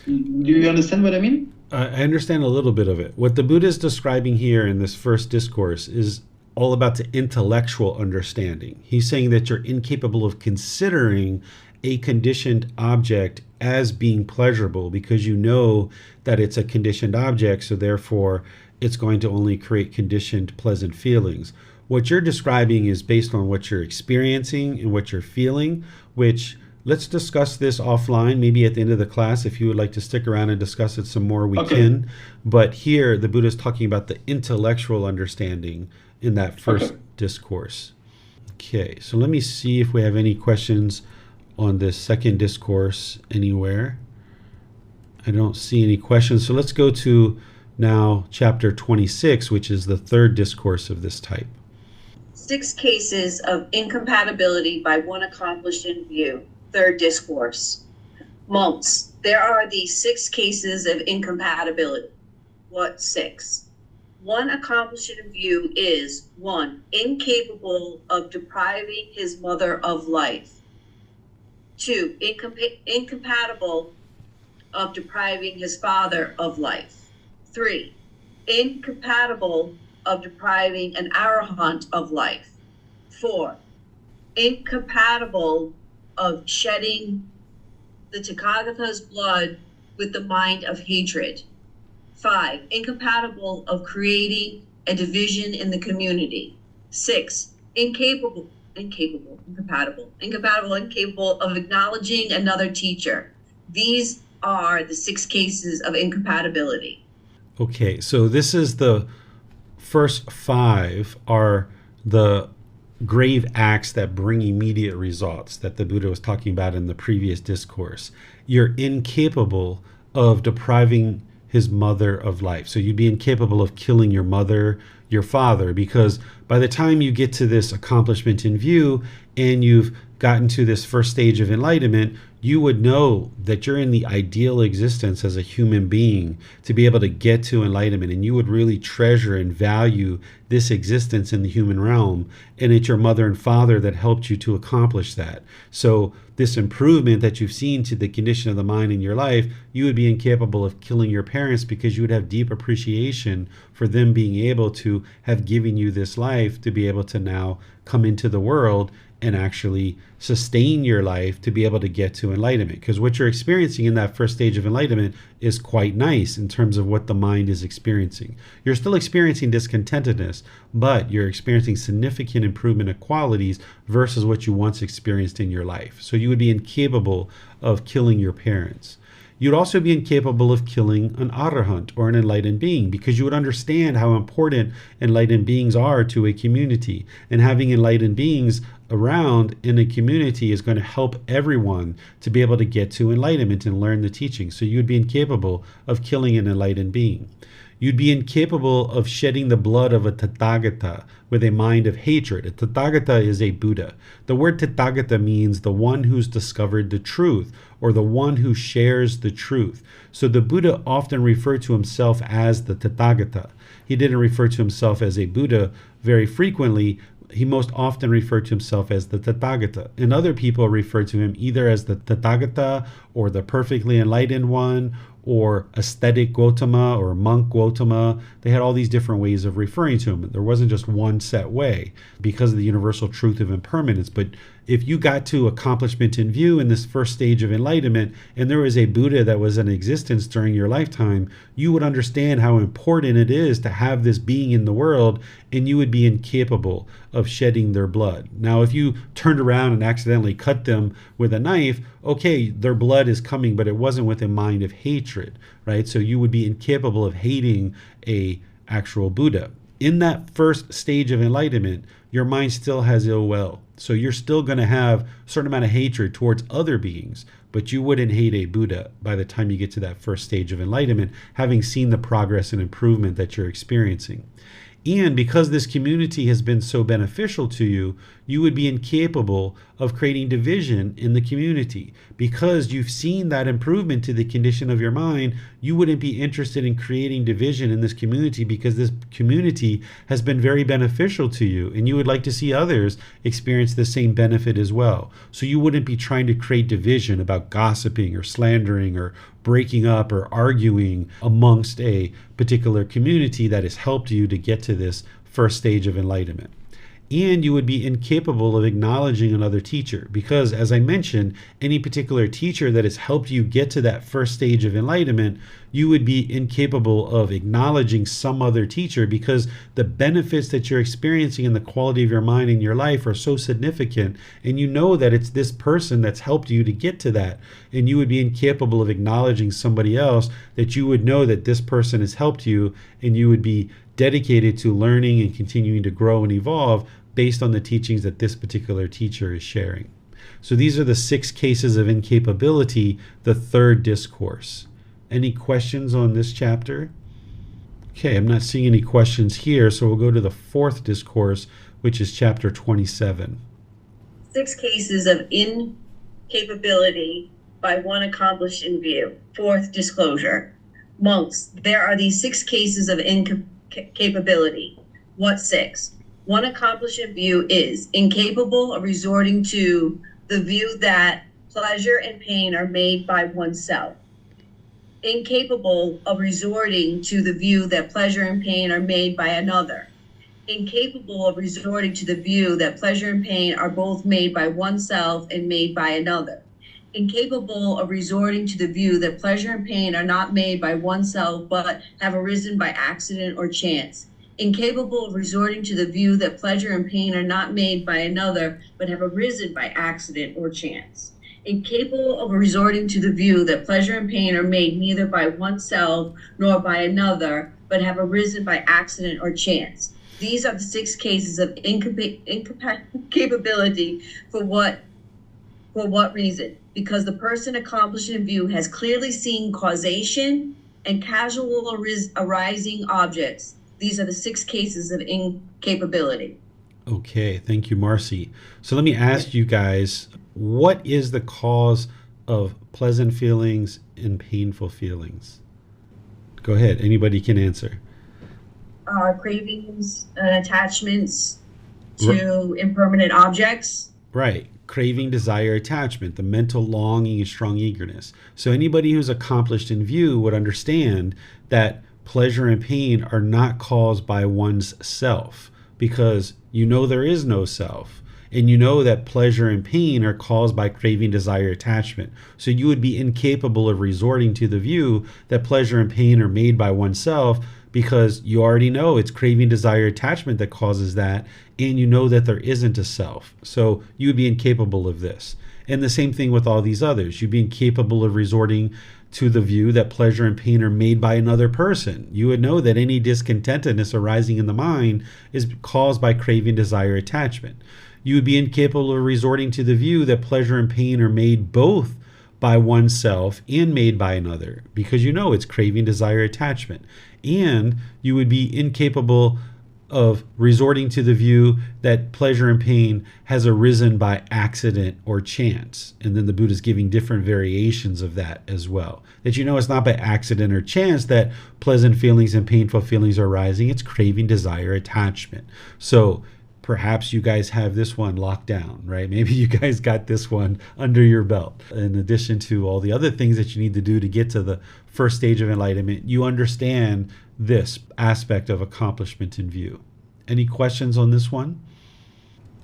E: Do you understand what I mean?
B: I understand a little bit of it. What the Buddha is describing here in this first discourse is all about the intellectual understanding. He's saying that you're incapable of considering a conditioned object as being pleasurable, because you know that it's a conditioned object, so therefore it's going to only create conditioned pleasant feelings. What you're describing is based on what you're experiencing and what you're feeling, which, let's discuss this offline, maybe at the end of the class. If you would like to stick around and discuss it some more, we can. But here, the Buddha is talking about the intellectual understanding in that first discourse. Okay, so let me see if we have any questions on this second discourse anywhere. I don't see any questions. So let's go to now chapter 26, which is the third discourse of this type.
C: 6 cases of incompatibility by one accomplished in view. Third discourse. Monks, there are these 6 cases of incompatibility. What 6? One accomplished in view is 1. Incapable of depriving his mother of life. 2. Incompatible of depriving his father of life. 3. Incompatible of depriving an arahant of life. 4. Incompatible of shedding the Tathagata's blood with the mind of hatred. 5. Incompatible of creating a division in the community. 6. Incapable of acknowledging another teacher. These are the 6 cases of incompatibility.
B: Okay, so this is the first 5 are the grave acts that bring immediate results that the Buddha was talking about in the previous discourse. You're incapable of depriving his mother of life. So you'd be incapable of killing your mother, your father, because by the time you get to this accomplishment in view and you've gotten to this first stage of enlightenment, you would know that you're in the ideal existence as a human being to be able to get to enlightenment, and you would really treasure and value this existence in the human realm, and it's your mother and father that helped you to accomplish that. So this improvement that you've seen to the condition of the mind in your life, you would be incapable of killing your parents, because you would have deep appreciation for them being able to have given you this life to be able to now come into the world and actually sustain your life to be able to get to enlightenment. Because what you're experiencing in that first stage of enlightenment is quite nice in terms of what the mind is experiencing. You're still experiencing discontentedness, but you're experiencing significant improvement of qualities versus what you once experienced in your life. So you would be incapable of killing your parents. You'd also be incapable of killing an arahant or an enlightened being, because you would understand how important enlightened beings are to a community. And having enlightened beings around in a community is going to help everyone to be able to get to enlightenment and learn the teaching. So you'd be incapable of killing an enlightened being. You'd be incapable of shedding the blood of a Tathagata with a mind of hatred. A Tathagata is a Buddha. The word Tathagata means the one who's discovered the truth, or the one who shares the truth. So the Buddha often referred to himself as the Tathagata. He didn't refer to himself as a Buddha very frequently. He most often referred to himself as the Tathagata. And other people refer to him either as the Tathagata, or the perfectly enlightened one, or ascetic Gotama, or monk Gotama. They had all these different ways of referring to him. There wasn't just one set way because of the universal truth of impermanence. But if you got to accomplishment in view in this first stage of enlightenment, and there was a Buddha that was in existence during your lifetime, you would understand how important it is to have this being in the world, and you would be incapable of shedding their blood. Now, if you turned around and accidentally cut them with a knife, okay, their blood is coming, but it wasn't with a mind of hatred, right? So you would be incapable of hating a actual Buddha. In that first stage of enlightenment, your mind still has ill will. So you're still going to have a certain amount of hatred towards other beings, but you wouldn't hate a Buddha by the time you get to that first stage of enlightenment, having seen the progress and improvement that you're experiencing. And because this community has been so beneficial to you, you would be incapable of creating division in the community. Because you've seen that improvement to the condition of your mind, you wouldn't be interested in creating division in this community, because this community has been very beneficial to you, and you would like to see others experience the same benefit as well. So you wouldn't be trying to create division about gossiping or slandering or breaking up or arguing amongst a particular community that has helped you to get to this first stage of enlightenment. And you would be incapable of acknowledging another teacher, because, as I mentioned, any particular teacher that has helped you get to that first stage of enlightenment, you would be incapable of acknowledging some other teacher, because the benefits that you're experiencing in the quality of your mind and your life are so significant, and you know that it's this person that's helped you to get to that, and you would be incapable of acknowledging somebody else that you would know that this person has helped you, and you would be dedicated to learning and continuing to grow and evolve based on the teachings that this particular teacher is sharing. So these are the 6 cases of incapability, the third discourse. Any questions on this chapter? Okay, I'm not seeing any questions here, so we'll go to the 4th discourse, which is chapter 27.
C: 6 cases of incapability by one accomplished in view. 4th disclosure. Monks, there are these 6 cases of incapability. What 6? One accomplished in view is incapable of resorting to the view that pleasure and pain are made by oneself. Incapable of resorting to the view that pleasure and pain are made by another. Incapable of resorting to the view that pleasure and pain are both made by oneself and made by another. Incapable of resorting to the view that pleasure and pain are not made by oneself but have arisen by accident or chance. Incapable of resorting to the view that pleasure and pain are not made by another but have arisen by accident or chance. Incapable of resorting to the view that pleasure and pain are made neither by oneself nor by another but have arisen by accident or chance. These are the 6 cases of incapability. For what reason? Because the person accomplished in view has clearly seen causation and casual arising objects. These are the 6 cases of incapability.
B: Okay, thank you, Marcy. So let me ask you guys, what is the cause of pleasant feelings and painful feelings? Go ahead, anybody can answer.
C: Cravings and attachments to impermanent objects.
B: Right. Craving, desire, attachment, the mental longing and strong eagerness. So anybody who's accomplished in view would understand that pleasure and pain are not caused by one's self, because you know there is no self. And you know that pleasure and pain are caused by craving, desire, attachment. So you would be incapable of resorting to the view that pleasure and pain are made by oneself, because you already know it's craving, desire, attachment that causes that, and you know that there isn't a self. So you would be incapable of this. And the same thing with all these others. You'd be incapable of resorting to the view that pleasure and pain are made by another person. You would know that any discontentedness arising in the mind is caused by craving, desire, attachment. You would be incapable of resorting to the view that pleasure and pain are made both by oneself and made by another, because you know it's craving, desire, attachment. And you would be incapable of resorting to the view that pleasure and pain has arisen by accident or chance. And then the Buddha is giving different variations of that as well. That you know it's not by accident or chance that pleasant feelings and painful feelings are arising. It's craving, desire, attachment. So perhaps you guys have this one locked down, right? Maybe you guys got this one under your belt. In addition to all the other things that you need to do to get to the first stage of enlightenment, you understand this aspect of accomplishment in view. Any questions on this one?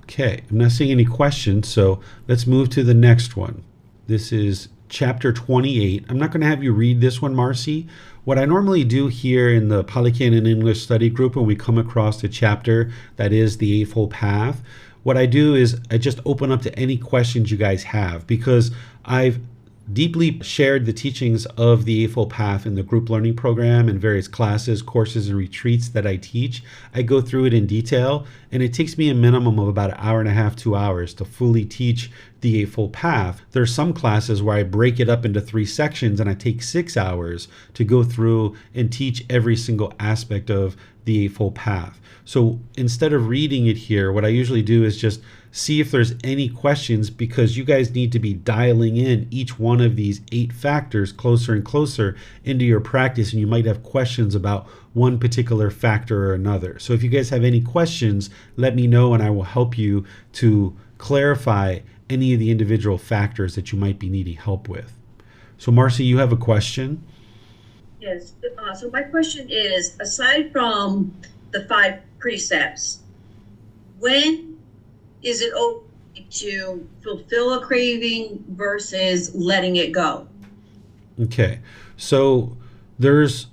B: Okay, I'm not seeing any questions, so let's move to the next one. This is chapter 28. I'm not going to have you read this one, Marcy. What I normally do here in the Pali Canon English study group when we come across a chapter that is the Eightfold Path, what I do is I just open up to any questions you guys have, because I've deeply shared the teachings of the Eightfold Path in the group learning program and various classes, courses, and retreats that I teach. I go through it in detail, and it takes me a minimum of about an hour and a half, 2 hours to fully teach the Eightfold Path. There are some classes where I break it up into 3 sections, and I take 6 hours to go through and teach every single aspect of the Eightfold Path. So instead of reading it here, what I usually do is just see if there's any questions, because you guys need to be dialing in each one of these 8 factors closer and closer into your practice, and you might have questions about one particular factor or another. So if you guys have any questions, let me know and I will help you to clarify any of the individual factors that you might be needing help with. So Marcy, you have a question?
C: Yes. So my question is, aside from the 5 precepts, when is it okay to fulfill a craving versus letting it go?
B: Okay, so there's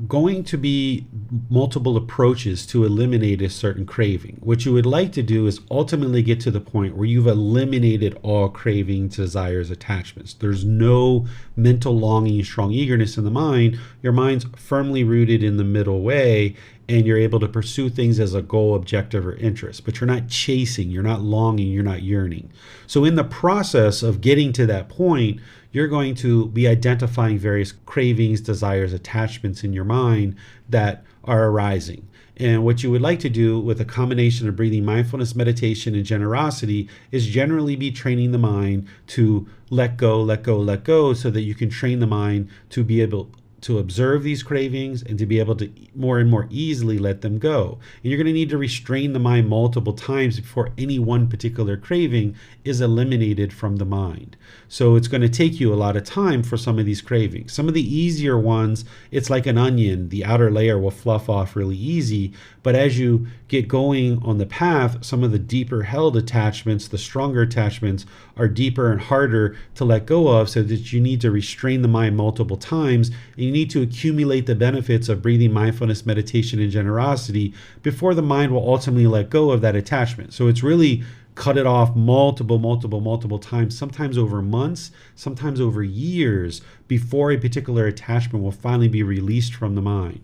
B: going to be multiple approaches to eliminate a certain craving. What you would like to do is ultimately get to the point where you've eliminated all cravings, desires, attachments. There's no mental longing, strong eagerness in the mind. Your mind's firmly rooted in the middle way, and you're able to pursue things as a goal, objective, or interest. But you're not chasing, you're not longing, you're not yearning. So in the process of getting to that point, you're going to be identifying various cravings, desires, attachments in your mind that are arising. And what you would like to do with a combination of breathing, mindfulness, meditation, and generosity is generally be training the mind to let go, let go, let go, so that you can train the mind to be able to observe these cravings and to be able to more and more easily let them go. And you're going to need to restrain the mind multiple times before any one particular craving is eliminated from the mind. So it's going to take you a lot of time for some of these cravings. Some of the easier ones, it's like an onion. The outer layer will fluff off really easy. But as you get going on the path, some of the deeper held attachments, the stronger attachments, are deeper and harder to let go of, so that you need to restrain the mind multiple times, and you need to accumulate the benefits of breathing, mindfulness, meditation, and generosity before the mind will ultimately let go of that attachment. So it's really cut it off multiple times, sometimes over months, sometimes over years, before a particular attachment will finally be released from the mind.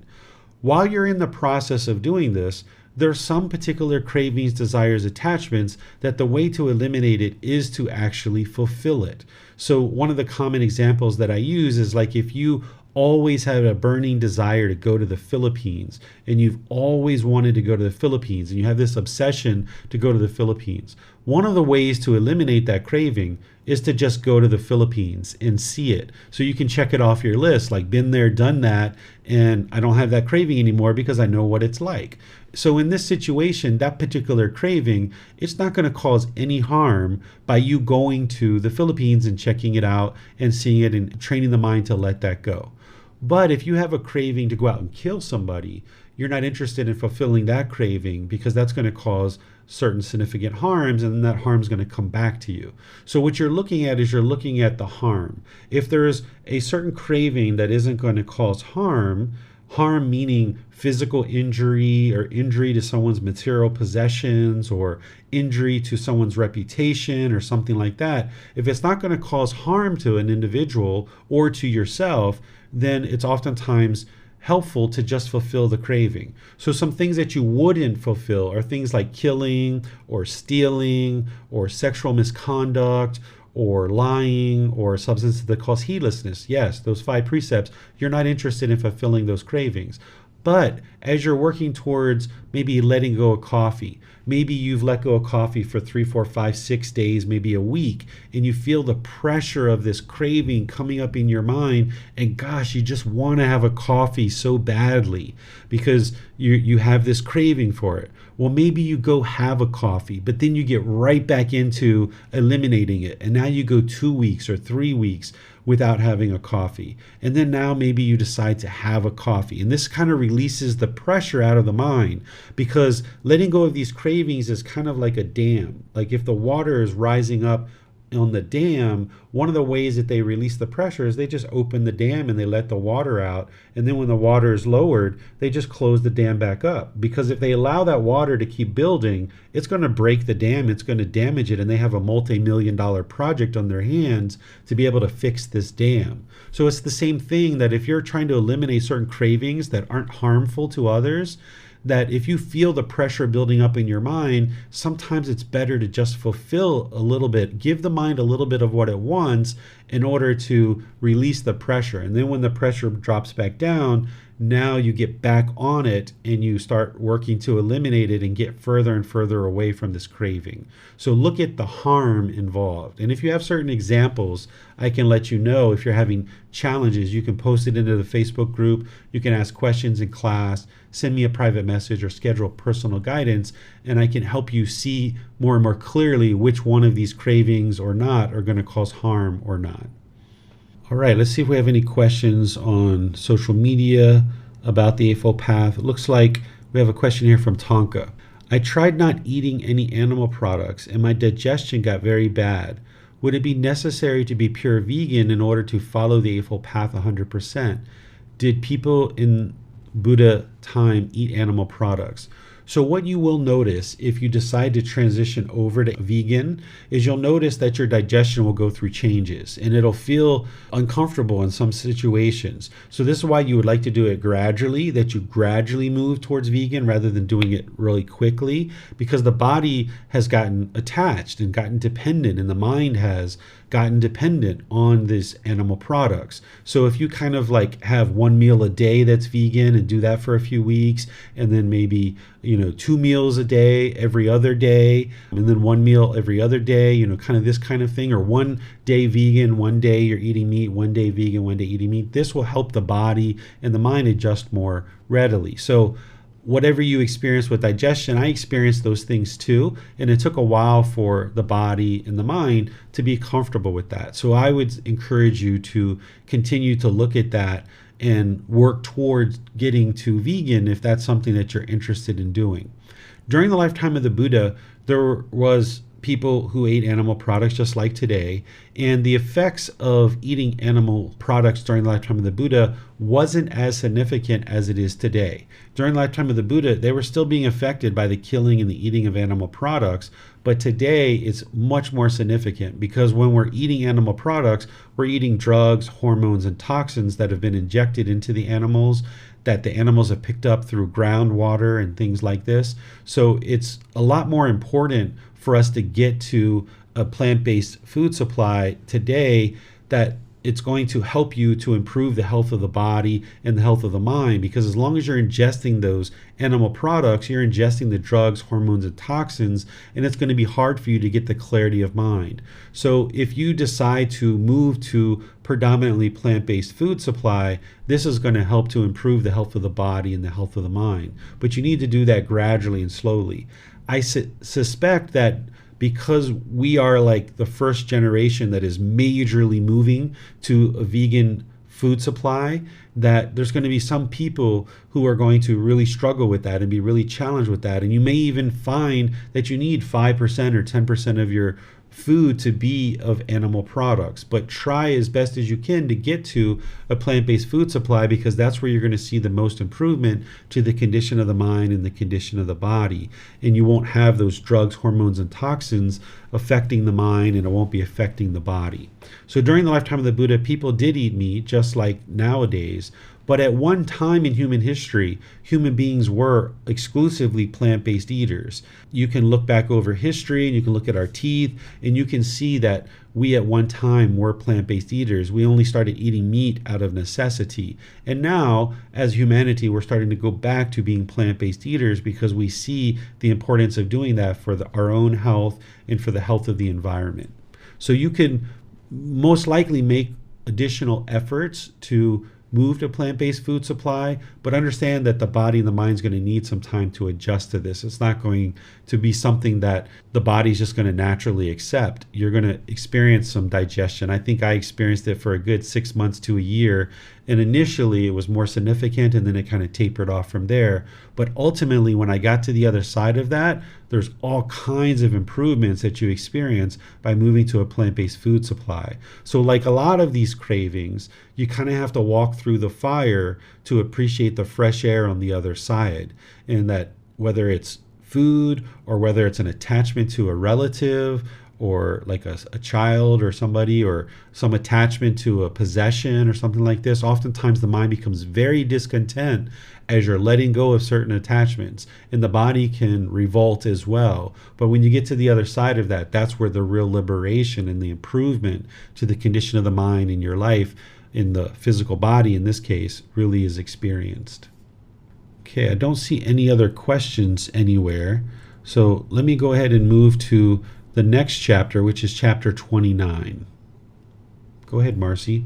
B: While you're in the process of doing this, there are some particular cravings, desires, attachments that the way to eliminate it is to actually fulfill it. So one of the common examples that I use is like if you always had a burning desire to go to the Philippines, and you've always wanted to go to the Philippines, and you have this obsession to go to the Philippines. One of the ways to eliminate that craving is to just go to the Philippines and see it. So you can check it off your list, like been there, done that, and I don't have that craving anymore because I know what it's like. So in this situation, that particular craving, it's not going to cause any harm by you going to the Philippines and checking it out and seeing it and training the mind to let that go. But if you have a craving to go out and kill somebody, you're not interested in fulfilling that craving, because that's going to cause certain significant harms, and that harm's going to come back to you. So what you're looking at is you're looking at the harm. If there's a certain craving that isn't going to cause harm meaning physical injury or injury to someone's material possessions or injury to someone's reputation or something like that, if it's not going to cause harm to an individual or to yourself, then it's oftentimes helpful to just fulfill the craving. So some things that you wouldn't fulfill are things like killing or stealing or sexual misconduct or lying or substances that cause heedlessness. Yes, those 5 precepts, you're not interested in fulfilling those cravings. But as you're working towards maybe letting go of coffee, maybe you've let go of coffee for 3, 4, 5, 6 days, maybe a week, and you feel the pressure of this craving coming up in your mind, and gosh, you just want to have a coffee so badly because you have this craving for it. Well, maybe you go have a coffee, but then you get right back into eliminating it, and now you go 2 weeks or 3 weeks without having a coffee. And then now maybe you decide to have a coffee. And this kind of releases the pressure out of the mind, because letting go of these cravings is kind of like a dam. Like if the water is rising up on the dam, one of the ways that they release the pressure is they just open the dam and they let the water out. And then when the water is lowered, they just close the dam back up. Because if they allow that water to keep building, it's going to break the dam, it's going to damage it, and they have a multi-million-dollar project on their hands to be able to fix this dam. So it's the same thing that if you're trying to eliminate certain cravings that aren't harmful to others, that if you feel the pressure building up in your mind, sometimes it's better to just fulfill a little bit, give the mind a little bit of what it wants in order to release the pressure. And then when the pressure drops back down, now you get back on it and you start working to eliminate it and get further and further away from this craving. So look at the harm involved. And if you have certain examples, I can let you know. If you're having challenges, you can post it into the Facebook group. You can ask questions in class, send me a private message, or schedule personal guidance, and I can help you see more and more clearly which one of these cravings or not are going to cause harm or not. All right, let's see if we have any questions on social media about the Eightfold Path. It looks like we have a question here from Tonka. I tried not eating any animal products and my digestion got very bad. Would it be necessary to be pure vegan in order to follow the Eightfold Path 100%? Did people in Buddha time eat animal products? So what you will notice if you decide to transition over to vegan is you'll notice that your digestion will go through changes and it'll feel uncomfortable in some situations. So this is why you would like to do it gradually, that you gradually move towards vegan rather than doing it really quickly, because the body has gotten attached and gotten dependent, and the mind has gotten dependent on these animal products. So if you kind of like have one meal a day that's vegan and do that for a few weeks, and then maybe 2 meals a day every other day, and then 1 meal every other day, kind of this kind of thing, or 1 day vegan, 1 day you're eating meat, 1 day vegan, 1 day eating meat, this will help the body and the mind adjust more readily. So whatever you experience with digestion, I experienced those things too. And it took a while for the body and the mind to be comfortable with that. So I would encourage you to continue to look at that and work towards getting to vegan if that's something that you're interested in doing. During the lifetime of the Buddha, there was people who ate animal products just like today, and the effects of eating animal products during the lifetime of the Buddha wasn't as significant as it is today. During the lifetime of the Buddha, they were still being affected by the killing and the eating of animal products, but today it's much more significant, because when we're eating animal products, we're eating drugs, hormones, and toxins that have been injected into the animals, that the animals have picked up through groundwater and things like this. So it's a lot more important for us to get to a plant-based food supply today, that it's going to help you to improve the health of the body and the health of the mind, because as long as you're ingesting those animal products, you're ingesting the drugs, hormones, and toxins, and it's going to be hard for you to get the clarity of mind. So if you decide to move to predominantly plant-based food supply, this is going to help to improve the health of the body and the health of the mind. But you need to do that gradually and slowly. I suspect that because we are like the first generation that is majorly moving to a vegan food supply, that there's going to be some people who are going to really struggle with that and be really challenged with that. And you may even find that you need 5% or 10% of your food to be of animal products, but try as best as you can to get to a plant-based food supply, because that's where you're going to see the most improvement to the condition of the mind and the condition of the body. And you won't have those drugs, hormones, and toxins affecting the mind, and it won't be affecting the body. So during the lifetime of the Buddha, people did eat meat just like nowadays. But at one time in human history, human beings were exclusively plant-based eaters. You can look back over history and you can look at our teeth and you can see that we at one time were plant-based eaters. We only started eating meat out of necessity. And now, as humanity, we're starting to go back to being plant-based eaters because we see the importance of doing that for our own health and for the health of the environment. So you can most likely make additional efforts to move to plant-based food supply, but understand that the body and the mind is going to need some time to adjust to this. It's not going to be something that the body's just going to naturally accept. You're going to experience some digestion. I think I experienced it for a good 6 months to a year, And initially it was more significant, and then it kind of tapered off from there. But ultimately, when I got to the other side of that, there's all kinds of improvements that you experience by moving to a plant-based food supply. So like a lot of these cravings, you kind of have to walk through the fire to appreciate the fresh air on the other side. And that whether it's food or whether it's an attachment to a relative or like a child or somebody, or some attachment to a possession or something like this, oftentimes the mind becomes very discontent as you're letting go of certain attachments, and the body can revolt as well. But when you get to the other side of that, that's where the real liberation and the improvement to the condition of the mind in your life, in the physical body in this case, really is experienced. Okay, I don't see any other questions anywhere, so let me go ahead and move to the next chapter, which is chapter 29. Go ahead, Marcy.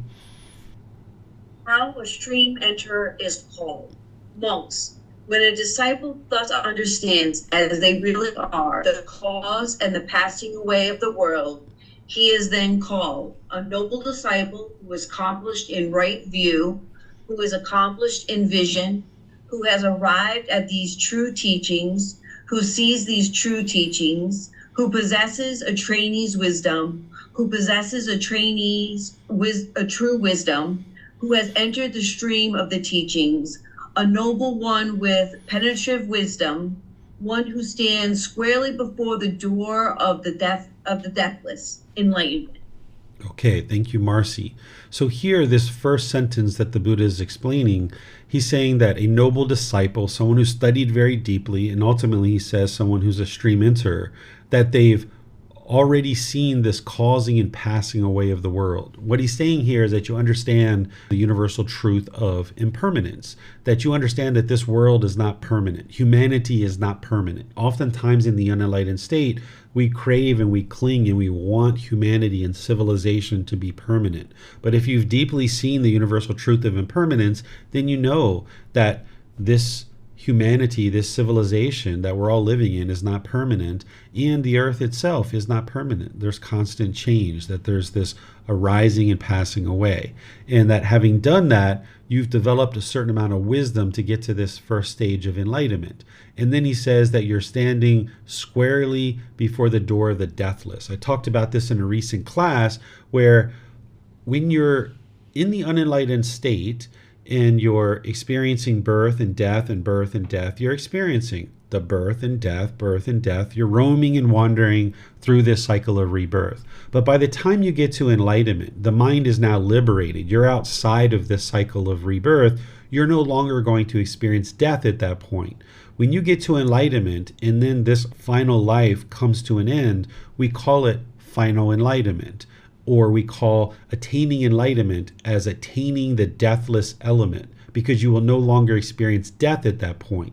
C: How a stream enterer is called. Monks. When a disciple thus understands, as they really are, the cause and the passing away of the world, he is then called a noble disciple who is accomplished in right view, who is accomplished in vision, who has arrived at these true teachings, who sees these true teachings, who possesses a trainee's wisdom, who possesses a true wisdom, who has entered the stream of the teachings, a noble one with penetrative wisdom, one who stands squarely before the door of the deathless, enlightenment.
B: Okay, thank you, Marcy. So here, this first sentence that the Buddha is explaining, he's saying that a noble disciple, someone who studied very deeply, and ultimately he says someone who's a stream enterer, that they've already seen this causing and passing away of the world. What he's saying here is that you understand the universal truth of impermanence, that you understand that this world is not permanent. Humanity is not permanent. Oftentimes in the unenlightened state, we crave and we cling and we want humanity and civilization to be permanent. But if you've deeply seen the universal truth of impermanence, then you know that this humanity, this civilization that we're all living in, is not permanent, and the earth itself is not permanent. There's constant change, that there's this arising and passing away. And that having done that, you've developed a certain amount of wisdom to get to this first stage of enlightenment. And then he says that you're standing squarely before the door of the deathless. I talked about this in a recent class, where when you're in the unenlightened state, and you're experiencing birth and death and birth and death, you're experiencing the birth and death, birth and death. You're roaming and wandering through this cycle of rebirth. But by the time you get to enlightenment, the mind is now liberated. You're outside of this cycle of rebirth. You're no longer going to experience death at that point. When you get to enlightenment and then this final life comes to an end, we call it final enlightenment. Or we call attaining enlightenment as attaining the deathless element, because you will no longer experience death at that point.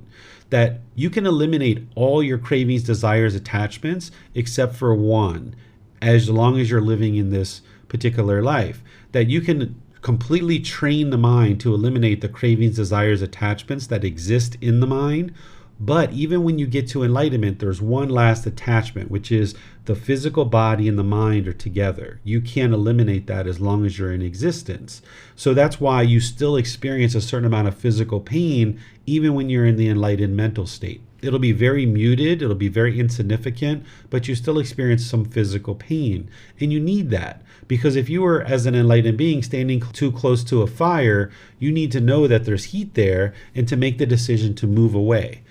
B: That you can eliminate all your cravings, desires, attachments, except for one, as long as you're living in this particular life. That you can completely train the mind to eliminate the cravings, desires, attachments that exist in the mind. But even when you get to enlightenment, there's one last attachment, which is the physical body and the mind are together. You can't eliminate that as long as you're in existence. So that's why you still experience a certain amount of physical pain, even when you're in the enlightened mental state. It'll be very muted, it'll be very insignificant, but you still experience some physical pain. And you need that, because if you were, as an enlightened being, standing too close to a fire, you need to know that there's heat there and to make the decision to move away.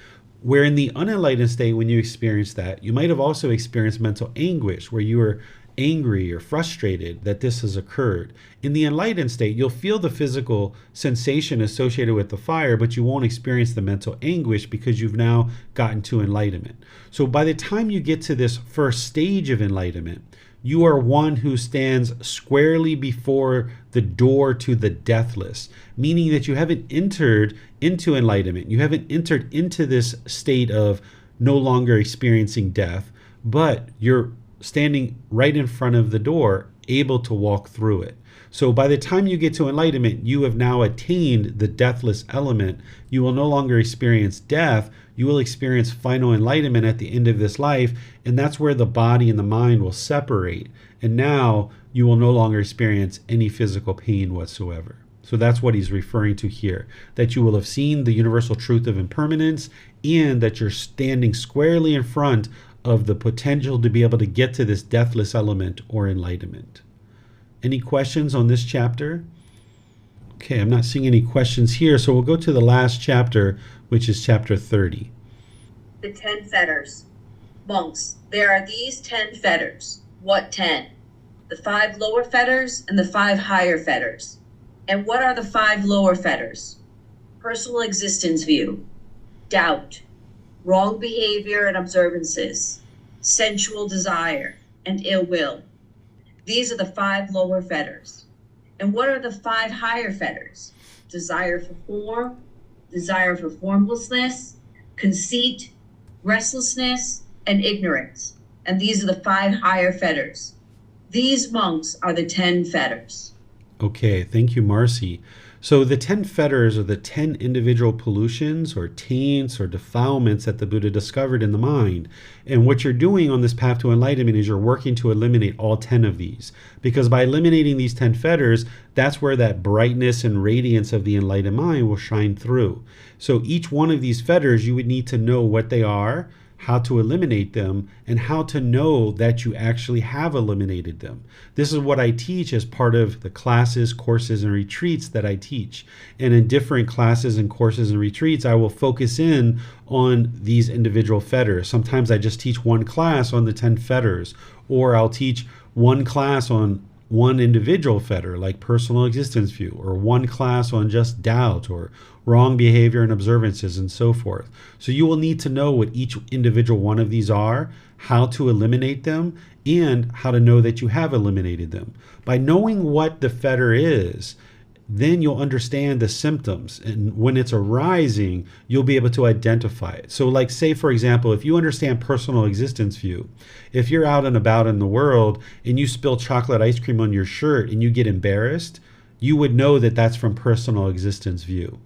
B: Where in the unenlightened state, when you experience that, you might have also experienced mental anguish, where you were angry or frustrated that this has occurred. In the enlightened state, you'll feel the physical sensation associated with the fire, but you won't experience the mental anguish because you've now gotten to enlightenment. So by the time you get to this first stage of enlightenment, you are one who stands squarely before the door to the deathless, meaning that you haven't entered into enlightenment. You haven't entered into this state of no longer experiencing death, but you're standing right in front of the door, able to walk through it. So by the time you get to enlightenment, you have now attained the deathless element. You will no longer experience death. You will experience final enlightenment at the end of this life, and that's where the body and the mind will separate. And now you will no longer experience any physical pain whatsoever. So that's what he's referring to here, that you will have seen the universal truth of impermanence and that you're standing squarely in front of the potential to be able to get to this deathless element or enlightenment. Any questions on this chapter? Okay, I'm not seeing any questions here, so we'll go to the last chapter, which is chapter 30.
C: The 10 fetters. Monks, there are these 10 fetters. What 10? The 5 lower fetters and the 5 higher fetters. And what are the 5 lower fetters? Personal existence view, doubt, wrong behavior and observances, sensual desire, and ill will. These are the 5 lower fetters. And what are the 5 higher fetters? Desire for form, desire for formlessness, conceit, restlessness, and ignorance. And these are the 5 higher fetters. These monks are the 10 fetters.
B: Okay, thank you, Marcy. So the 10 fetters are the 10 individual pollutions or taints or defilements that the Buddha discovered in the mind. And what you're doing on this path to enlightenment is you're working to eliminate all 10 of these. Because by eliminating these 10 fetters, that's where that brightness and radiance of the enlightened mind will shine through. So each one of these fetters, you would need to know what they are, how to eliminate them, and how to know that you actually have eliminated them. This is what I teach as part of the classes, courses, and retreats that I teach. And in different classes and courses and retreats, I will focus in on these individual fetters. Sometimes I just teach one class on the 10 fetters, or I'll teach one class on one individual fetter, like personal existence view, or one class on just doubt, or wrong behavior and observances, and so forth. So you will need to know what each individual one of these are, how to eliminate them, and how to know that you have eliminated them. By knowing what the fetter is, then you'll understand the symptoms. And when it's arising, you'll be able to identify it. So like say, for example, if you understand personal existence view, if you're out and about in the world and you spill chocolate ice cream on your shirt and you get embarrassed, you would know that that's from personal existence view.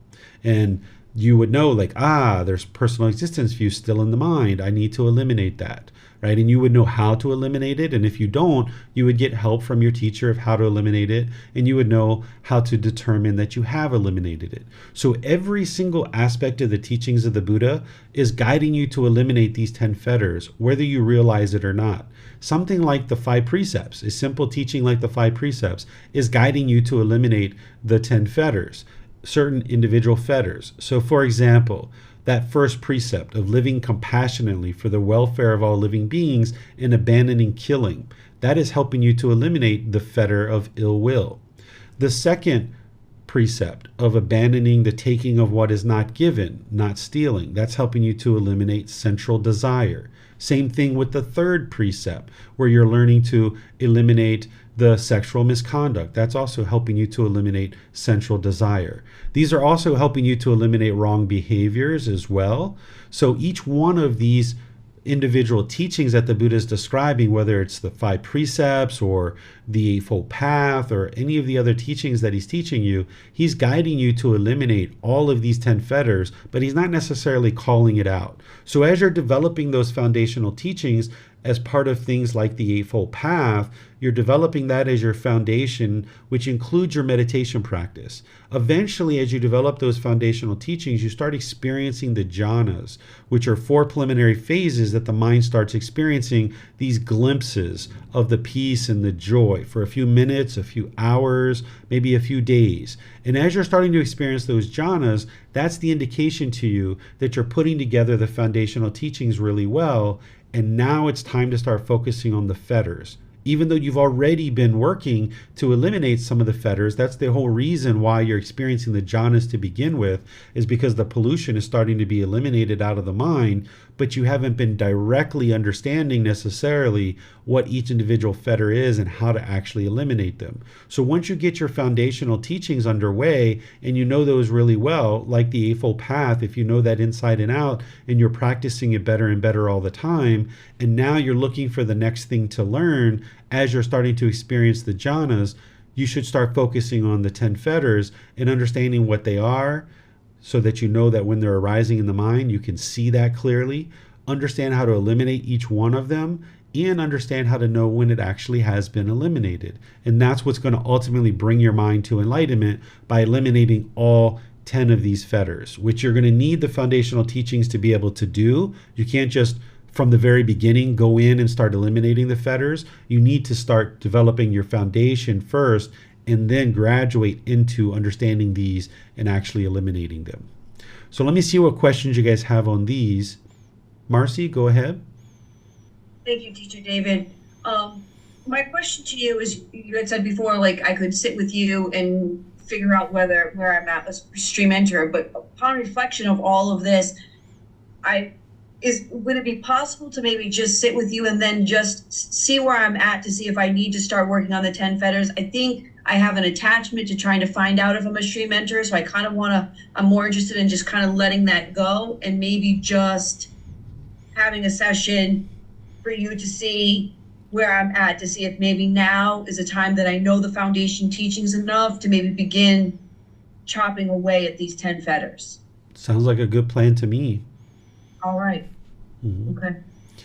B: And you would know like, there's personal existence view still in the mind. I need to eliminate that, right? And you would know how to eliminate it. And if you don't, you would get help from your teacher of how to eliminate it. And you would know how to determine that you have eliminated it. So every single aspect of the teachings of the Buddha is guiding you to eliminate these 10 fetters, whether you realize it or not. Something like the 5 precepts, a simple teaching like the 5 precepts, is guiding you to eliminate the 10 fetters. Certain individual fetters. So for example, that first precept of living compassionately for the welfare of all living beings and abandoning killing, that is helping you to eliminate the fetter of ill will. The second precept of abandoning the taking of what is not given, not stealing, that's helping you to eliminate sensual desire. Same thing with the third precept, where you're learning to eliminate the sexual misconduct. That's also helping you to eliminate sensual desire. These are also helping you to eliminate wrong behaviors as well. So each one of these individual teachings that the Buddha is describing, whether it's the 5 precepts or the Eightfold Path or any of the other teachings that he's teaching you, he's guiding you to eliminate all of these 10 fetters, but he's not necessarily calling it out. So as you're developing those foundational teachings as part of things like the Eightfold Path, you're developing that as your foundation, which includes your meditation practice. Eventually, as you develop those foundational teachings, you start experiencing the jhanas, which are 4 preliminary phases that the mind starts experiencing these glimpses of the peace and the joy for a few minutes, a few hours, maybe a few days. And as you're starting to experience those jhanas, that's the indication to you that you're putting together the foundational teachings really well. And now it's time to start focusing on the fetters. Even though you've already been working to eliminate some of the fetters, that's the whole reason why you're experiencing the jhanas to begin with, is because the pollution is starting to be eliminated out of the mind, but you haven't been directly understanding necessarily what each individual fetter is and how to actually eliminate them. So once you get your foundational teachings underway and you know those really well, like the Eightfold Path, if you know that inside and out and you're practicing it better and better all the time, and now you're looking for the next thing to learn as you're starting to experience the jhanas, you should start focusing on the 10 fetters and understanding what they are, so that you know that when they're arising in the mind, you can see that clearly, understand how to eliminate each one of them, and understand how to know when it actually has been eliminated. And that's what's going to ultimately bring your mind to enlightenment, by eliminating all 10 of these fetters, which you're going to need the foundational teachings to be able to do. You can't just from the very beginning go in and start eliminating the fetters. You need to start developing your foundation first, and then graduate into understanding these and actually eliminating them. So let me see what questions you guys have on these. Marcy, go ahead.
C: Thank you, Teacher David. My question to you is, you had said before, like I could sit with you and figure out where I'm at as stream enter, but upon reflection of all of this, would it be possible to maybe just sit with you and then just see where I'm at to see if I need to start working on the 10 fetters? I think I have an attachment to trying to find out if I'm a stream enter, so I kind of I'm more interested in just kind of letting that go and maybe just having a session for you to see where I'm at, to see if maybe now is a time that I know the foundation teachings enough to maybe begin chopping away at these 10 fetters.
B: Sounds like a good plan to me.
C: All right.
B: Mm-hmm.
C: Okay.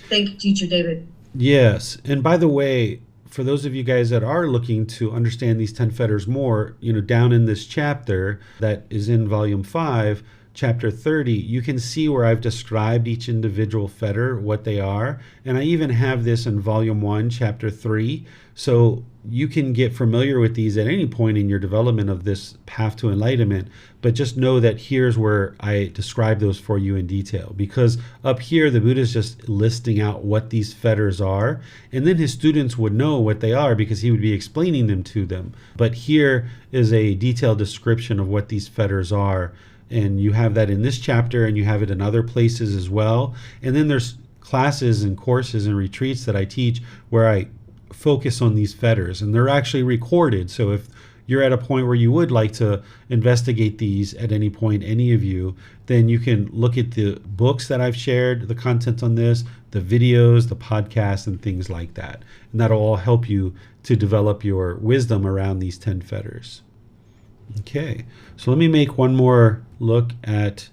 C: Thank you, Teacher David.
B: Yes. And by the way, for those of you guys that are looking to understand these 10 fetters more, down in this chapter that is in volume 5, chapter 30, you can see where I've described each individual fetter, what they are. And I even have this in volume 1, chapter 3. So you can get familiar with these at any point in your development of this path to enlightenment. But just know that here's where I describe those for you in detail. Because up here, the Buddha is just listing out what these fetters are. And then his students would know what they are because he would be explaining them to them. But here is a detailed description of what these fetters are. And you have that in this chapter, and you have it in other places as well. And then there's classes and courses and retreats that I teach where I focus on these fetters, and they're actually recorded. So if you're at a point where you would like to investigate these at any point, any of you, then you can look at the books that I've shared, the content on this, the videos, the podcasts, and things like that. And that'll all help you to develop your wisdom around these 10 fetters. Okay, so let me make one more look at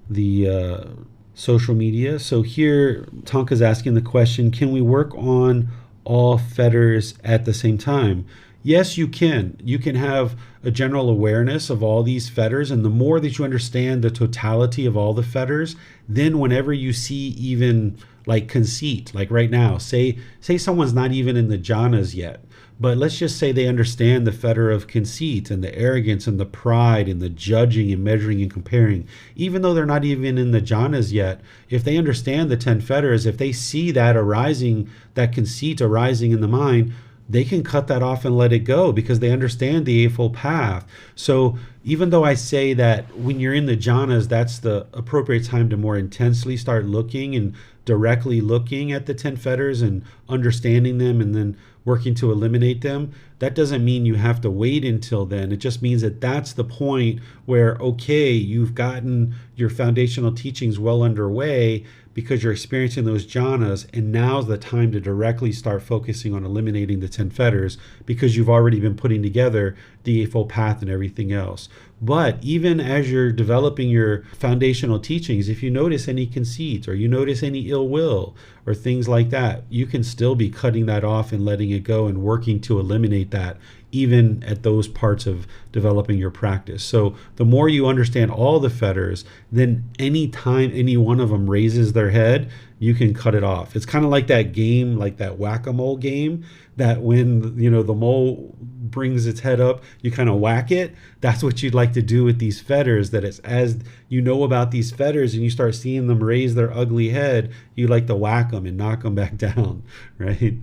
B: the social media. So here, Tonka's asking the question, can we work on all fetters at the same time? Yes, you can. You can have a general awareness of all these fetters, and the more that you understand the totality of all the fetters, then whenever you see even like conceit, like right now, say someone's not even in the jhanas yet, but let's just say they understand the fetter of conceit and the arrogance and the pride and the judging and measuring and comparing. Even though they're not even in the jhanas yet, if they understand the 10 fetters, if they see that arising, that conceit arising in the mind, they can cut that off and let it go because they understand the Eightfold Path. So even though I say that when you're in the jhanas, that's the appropriate time to more intensely start looking and directly looking at the 10 fetters and understanding them and then working to eliminate them, that doesn't mean you have to wait until then. It just means that that's the point where, okay, you've gotten your foundational teachings well underway because you're experiencing those jhanas, and now's the time to directly start focusing on eliminating the 10 fetters because you've already been putting together the Eightfold Path and everything else. But even as you're developing your foundational teachings, if you notice any conceit or you notice any ill will or things like that, you can still be cutting that off and letting it go and working to eliminate that even at those parts of developing your practice. So the more you understand all the fetters, then any time any one of them raises their head, you can cut it off. It's kind of like that game, like that whack-a-mole game, that when the mole brings its head up, you kind of whack it. That's what you'd like to do with these fetters, that it's as you know about these fetters and you start seeing them raise their ugly head, you like to whack them and knock them back down, right?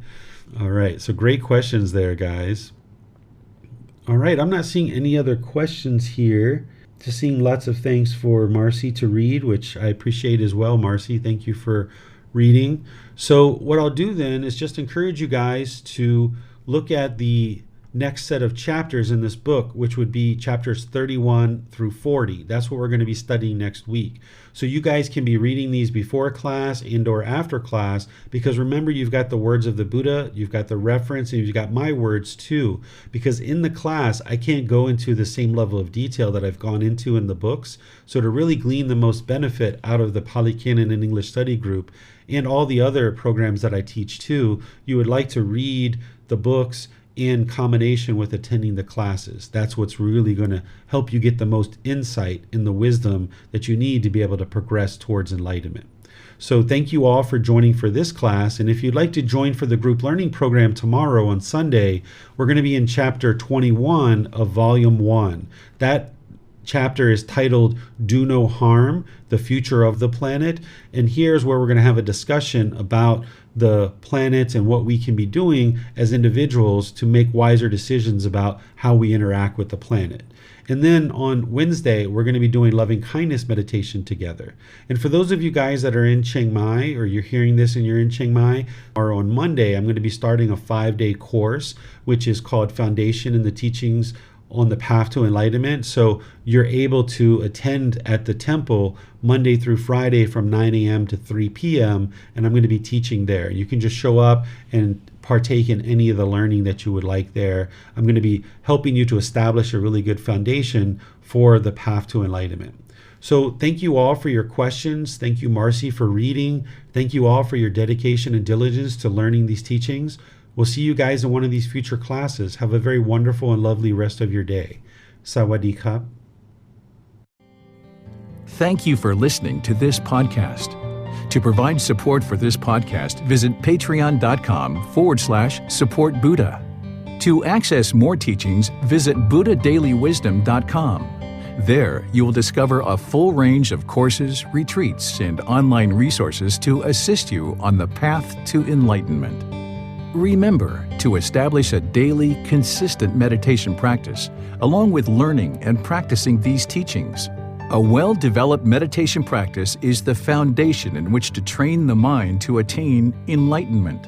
B: All right, so great questions there, guys. All right, I'm not seeing any other questions here. Just seeing lots of thanks for Marcy to read, which I appreciate as well. Marcy, thank you for reading. So what I'll do then is just encourage you guys to look at the next set of chapters in this book, which would be chapters 31 through 40. That's what we're going to be studying next week. So you guys can be reading these before class and or after class, because remember, you've got the words of the Buddha, you've got the reference, and you've got my words too. Because in the class, I can't go into the same level of detail that I've gone into in the books. So to really glean the most benefit out of the Pali Canon and English study group and all the other programs that I teach too, you would like to read the books in combination with attending the classes. That's what's really going to help you get the most insight in the wisdom that you need to be able to progress towards enlightenment. So thank you all for joining for this class. And if you'd like to join for the group learning program tomorrow on Sunday, we're going to be in chapter 21 of volume 1. That chapter is titled Do No Harm, the Future of the Planet. And here's where we're going to have a discussion about the planet and what we can be doing as individuals to make wiser decisions about how we interact with the planet. And then on Wednesday, we're going to be doing loving kindness meditation together. And for those of you guys that are in Chiang Mai, or you're hearing this and you're in Chiang Mai, or on Monday, I'm going to be starting a 5-day course, which is called Foundation in the Teachings on the Path to Enlightenment. So you're able to attend at the temple Monday through Friday from 9 a.m. to 3 p.m. And I'm going to be teaching there. You can just show up and partake in any of the learning that you would like there. I'm going to be helping you to establish a really good foundation for the path to enlightenment. So thank you all for your questions. Thank you, Marcy, for reading. Thank you all for your dedication and diligence to learning these teachings. We'll see you guys in one of these future classes. Have a very wonderful and lovely rest of your day. Sawadee Kap.
A: Thank you for listening to this podcast. To provide support for this podcast, visit patreon.com/support Buddha. To access more teachings, visit buddhadailywisdom.com. There, you will discover a full range of courses, retreats, and online resources to assist you on the path to enlightenment. Remember to establish a daily, consistent meditation practice, along with learning and practicing these teachings. A well-developed meditation practice is the foundation in which to train the mind to attain enlightenment.